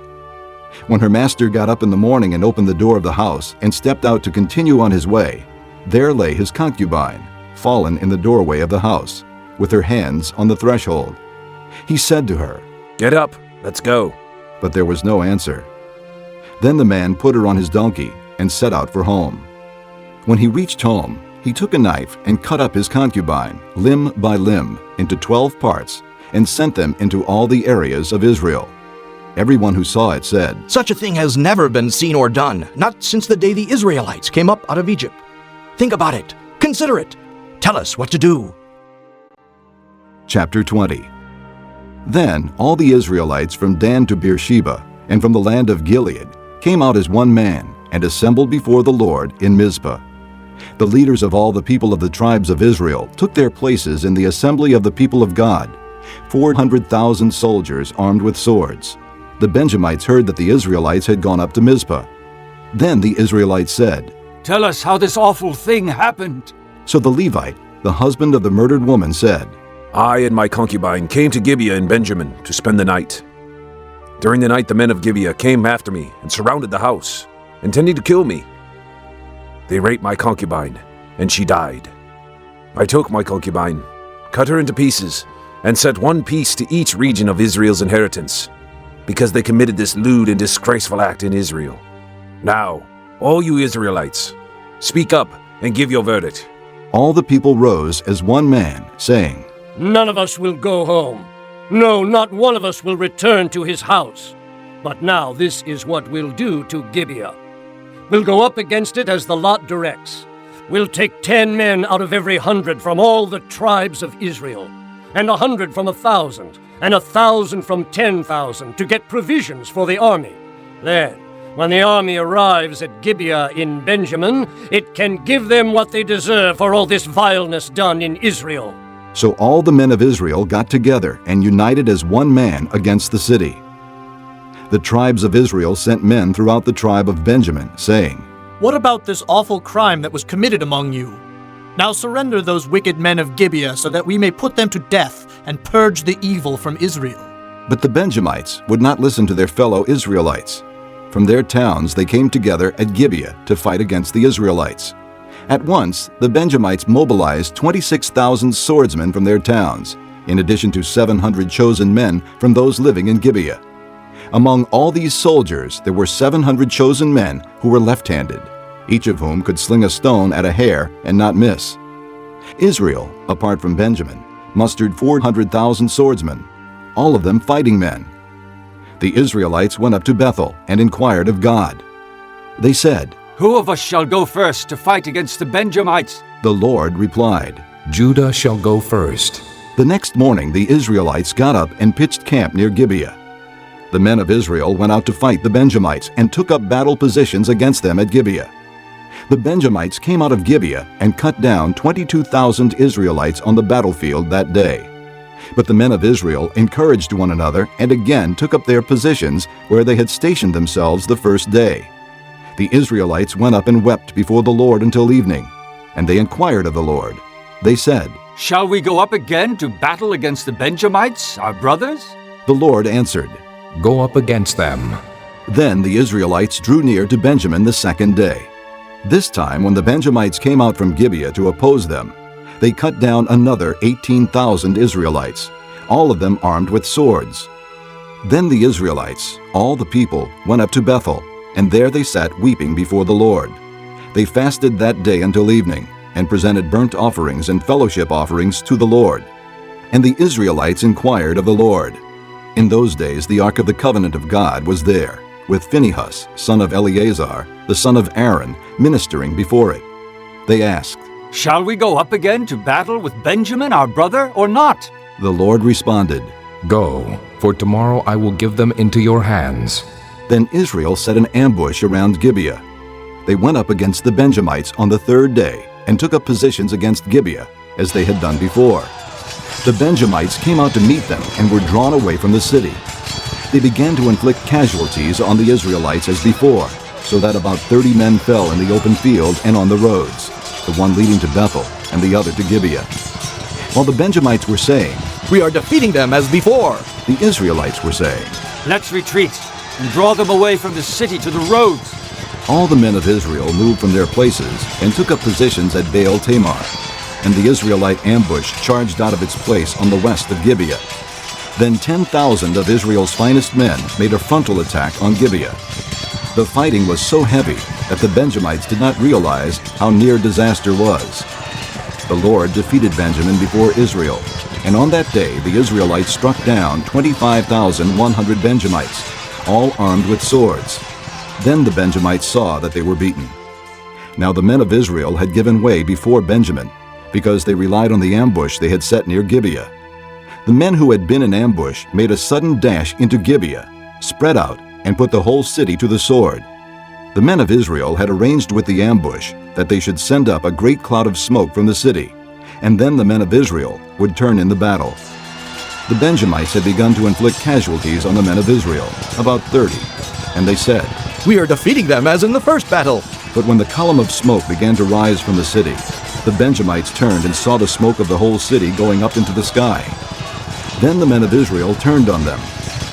When her master got up in the morning and opened the door of the house and stepped out to continue on his way, there lay his concubine, fallen in the doorway of the house, with her hands on the threshold. He said to her, Get up, let's go. But there was no answer. Then the man put her on his donkey and set out for home. When he reached home, he took a knife and cut up his concubine, limb by limb, into 12 parts, and sent them into all the areas of Israel. Everyone who saw it said, Such a thing has never been seen or done, not since the day the Israelites came up out of Egypt. Think about it. Consider it. Tell us what to do. Chapter 20. Then all the Israelites from Dan to Beersheba, and from the land of Gilead, came out as one man, and assembled before the Lord in Mizpah. The leaders of all the people of the tribes of Israel took their places in the assembly of the people of God, 400,000 soldiers armed with swords. The Benjamites heard that the Israelites had gone up to Mizpah. Then the Israelites said, Tell us how this awful thing happened. So the Levite, the husband of the murdered woman, said, I and my concubine came to Gibeah in Benjamin to spend the night. During the night the men of Gibeah came after me and surrounded the house, intending to kill me. They raped my concubine, and she died. I took my concubine, cut her into pieces, and set one piece to each region of Israel's inheritance, because they committed this lewd and disgraceful act in Israel. Now, all you Israelites, speak up and give your verdict. All the people rose as one man, saying, None of us will go home. No, not one of us will return to his house. But now this is what we'll do to Gibeah. We'll go up against it as the lot directs. We'll take 10 men out of every 100 from all the tribes of Israel, and 100 from 1,000, and 1,000 from 10,000 to get provisions for the army. Then, when the army arrives at Gibeah in Benjamin, it can give them what they deserve for all this vileness done in Israel. So all the men of Israel got together and united as one man against the city. The tribes of Israel sent men throughout the tribe of Benjamin, saying, What about this awful crime that was committed among you? Now surrender those wicked men of Gibeah so that we may put them to death and purge the evil from Israel. But the Benjamites would not listen to their fellow Israelites. From their towns they came together at Gibeah to fight against the Israelites. At once, the Benjamites mobilized 26,000 swordsmen from their towns, in addition to 700 chosen men from those living in Gibeah. Among all these soldiers, there were 700 chosen men who were left-handed, each of whom could sling a stone at a hair and not miss. Israel, apart from Benjamin, mustered 400,000 swordsmen, all of them fighting men. The Israelites went up to Bethel and inquired of God. They said, "Who of us shall go first to fight against the Benjamites?" The Lord replied, "Judah shall go first." The next morning the Israelites got up and pitched camp near Gibeah. The men of Israel went out to fight the Benjamites and took up battle positions against them at Gibeah. The Benjamites came out of Gibeah and cut down 22,000 Israelites on the battlefield that day. But the men of Israel encouraged one another and again took up their positions where they had stationed themselves the first day. The Israelites went up and wept before the Lord until evening, and they inquired of the Lord. They said, "Shall we go up again to battle against the Benjamites, our brothers?" The Lord answered, "Go up against them." Then the Israelites drew near to Benjamin the second day. This time, when the Benjamites came out from Gibeah to oppose them, they cut down another 18,000 Israelites, all of them armed with swords. Then the Israelites, all the people, went up to Bethel, and there they sat weeping before the Lord. They fasted that day until evening, and presented burnt offerings and fellowship offerings to the Lord. And the Israelites inquired of the Lord. In those days the ark of the covenant of God was there, with Phinehas, son of Eleazar, the son of Aaron, ministering before it. They asked, "Shall we go up again to battle with Benjamin, our brother, or not?" The Lord responded, "Go, for tomorrow I will give them into your hands." Then Israel set an ambush around Gibeah. They went up against the Benjamites on the third day and took up positions against Gibeah, as they had done before. The Benjamites came out to meet them and were drawn away from the city. They began to inflict casualties on the Israelites as before, so that about 30 men fell in the open field and on the roads, the one leading to Bethel and the other to Gibeah. While the Benjamites were saying, "We are defeating them as before," the Israelites were saying, "Let's retreat and draw them away from the city to the roads." All the men of Israel moved from their places and took up positions at Baal Tamar, and the Israelite ambush charged out of its place on the west of Gibeah. Then 10,000 of Israel's finest men made a frontal attack on Gibeah. The fighting was so heavy that the Benjamites did not realize how near disaster was. The Lord defeated Benjamin before Israel, and on that day the Israelites struck down 25,100 Benjamites, all armed with swords. Then the Benjamites saw that they were beaten. Now the men of Israel had given way before Benjamin, because they relied on the ambush they had set near Gibeah. The men who had been in ambush made a sudden dash into Gibeah, spread out, and put the whole city to the sword. The men of Israel had arranged with the ambush that they should send up a great cloud of smoke from the city, and then the men of Israel would turn in the battle. The Benjamites had begun to inflict casualties on the men of Israel, about 30, and they said, "We are defeating them as in the first battle." But when the column of smoke began to rise from the city, the Benjamites turned and saw the smoke of the whole city going up into the sky. Then the men of Israel turned on them,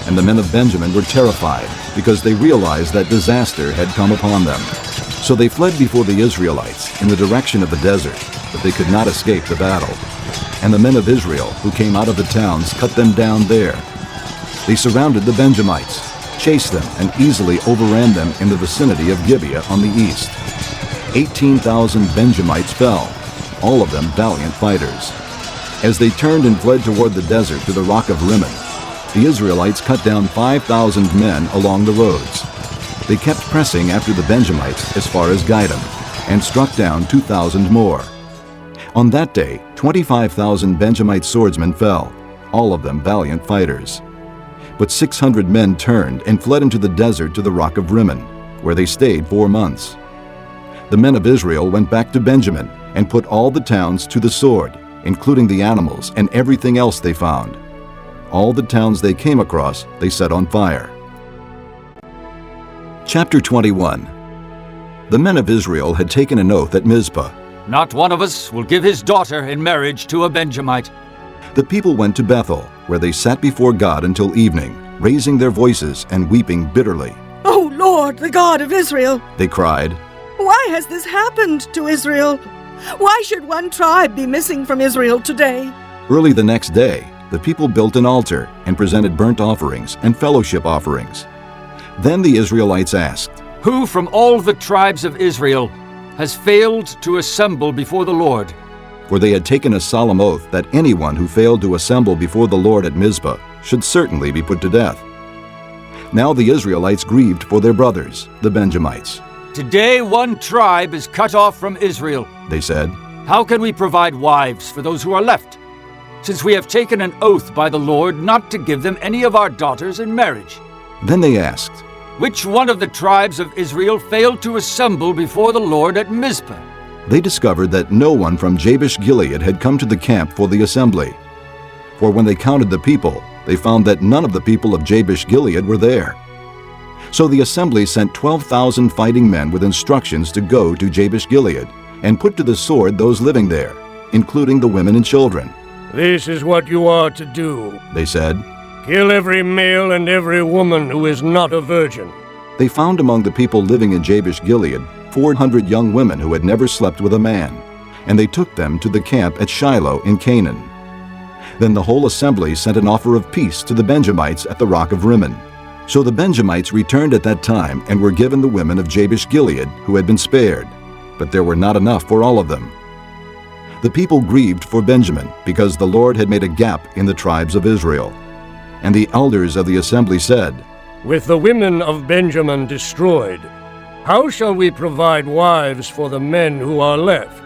and the men of Benjamin were terrified, because they realized that disaster had come upon them. So they fled before the Israelites in the direction of the desert, but they could not escape the battle. And the men of Israel, who came out of the towns, cut them down there. They surrounded the Benjamites, chased them, and easily overran them in the vicinity of Gibeah on the east. 18,000 Benjamites fell, all of them valiant fighters. As they turned and fled toward the desert to the rock of Rimmon, the Israelites cut down 5,000 men along the roads. They kept pressing after the Benjamites as far as Gidom, and struck down 2,000 more. On that day, 25,000 Benjamite swordsmen fell, all of them valiant fighters. But 600 men turned and fled into the desert to the rock of Rimmon, where they stayed 4 months. The men of Israel went back to Benjamin and put all the towns to the sword, including the animals and everything else they found. All the towns they came across they set on fire. Chapter 21. The men of Israel had taken an oath at Mizpah. "Not one of us will give his daughter in marriage to a Benjamite." The people went to Bethel, where they sat before God until evening, raising their voices and weeping bitterly. "O Lord, the God of Israel," they cried, "why has this happened to Israel? Why should one tribe be missing from Israel today?" Early the next day, the people built an altar and presented burnt offerings and fellowship offerings. Then the Israelites asked, "Who from all the tribes of Israel has failed to assemble before the Lord?" For they had taken a solemn oath that anyone who failed to assemble before the Lord at Mizpah should certainly be put to death. Now the Israelites grieved for their brothers, the Benjamites. "Today one tribe is cut off from Israel," they said. "How can we provide wives for those who are left, since we have taken an oath by the Lord not to give them any of our daughters in marriage?" Then they asked, "Which one of the tribes of Israel failed to assemble before the Lord at Mizpah?" They discovered that no one from Jabesh-Gilead had come to the camp for the assembly. For when they counted the people, they found that none of the people of Jabesh-Gilead were there. So the assembly sent 12,000 fighting men with instructions to go to Jabesh-Gilead and put to the sword those living there, including the women and children. "This is what you are to do," they said. "Kill every male and every woman who is not a virgin." They found among the people living in Jabesh-Gilead 400 young women who had never slept with a man, and they took them to the camp at Shiloh in Canaan. Then the whole assembly sent an offer of peace to the Benjamites at the rock of Rimmon. So the Benjamites returned at that time and were given the women of Jabesh-Gilead who had been spared, but there were not enough for all of them. The people grieved for Benjamin because the Lord had made a gap in the tribes of Israel. And the elders of the assembly said, "With the women of Benjamin destroyed, how shall we provide wives for the men who are left?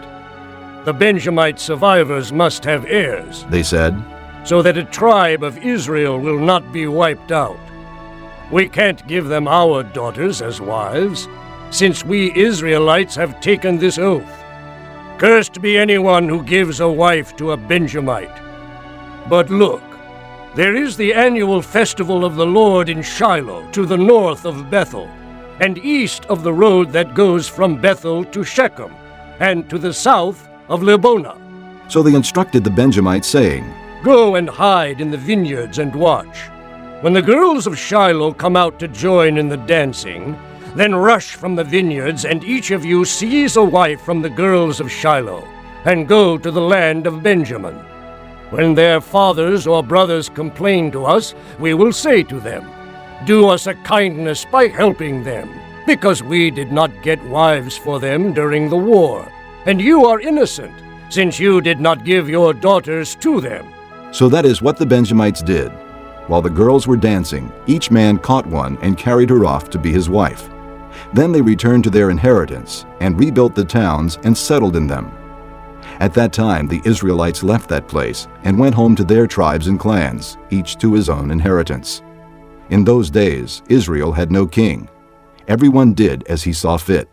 The Benjamite survivors must have heirs," they said, "so that a tribe of Israel will not be wiped out. We can't give them our daughters as wives, since we Israelites have taken this oath. Cursed be anyone who gives a wife to a Benjamite. But look, there is the annual festival of the Lord in Shiloh to the north of Bethel, and east of the road that goes from Bethel to Shechem, and to the south of Lebonah." So they instructed the Benjamites, saying, "Go and hide in the vineyards and watch. When the girls of Shiloh come out to join in the dancing, then rush from the vineyards, and each of you seize a wife from the girls of Shiloh, and go to the land of Benjamin. When their fathers or brothers complain to us, we will say to them, 'Do us a kindness by helping them, because we did not get wives for them during the war, and you are innocent, since you did not give your daughters to them.'" So that is what the Benjamites did. While the girls were dancing, each man caught one and carried her off to be his wife. Then they returned to their inheritance and rebuilt the towns and settled in them. At that time the Israelites left that place and went home to their tribes and clans, each to his own inheritance. In those days Israel had no king. Everyone did as he saw fit.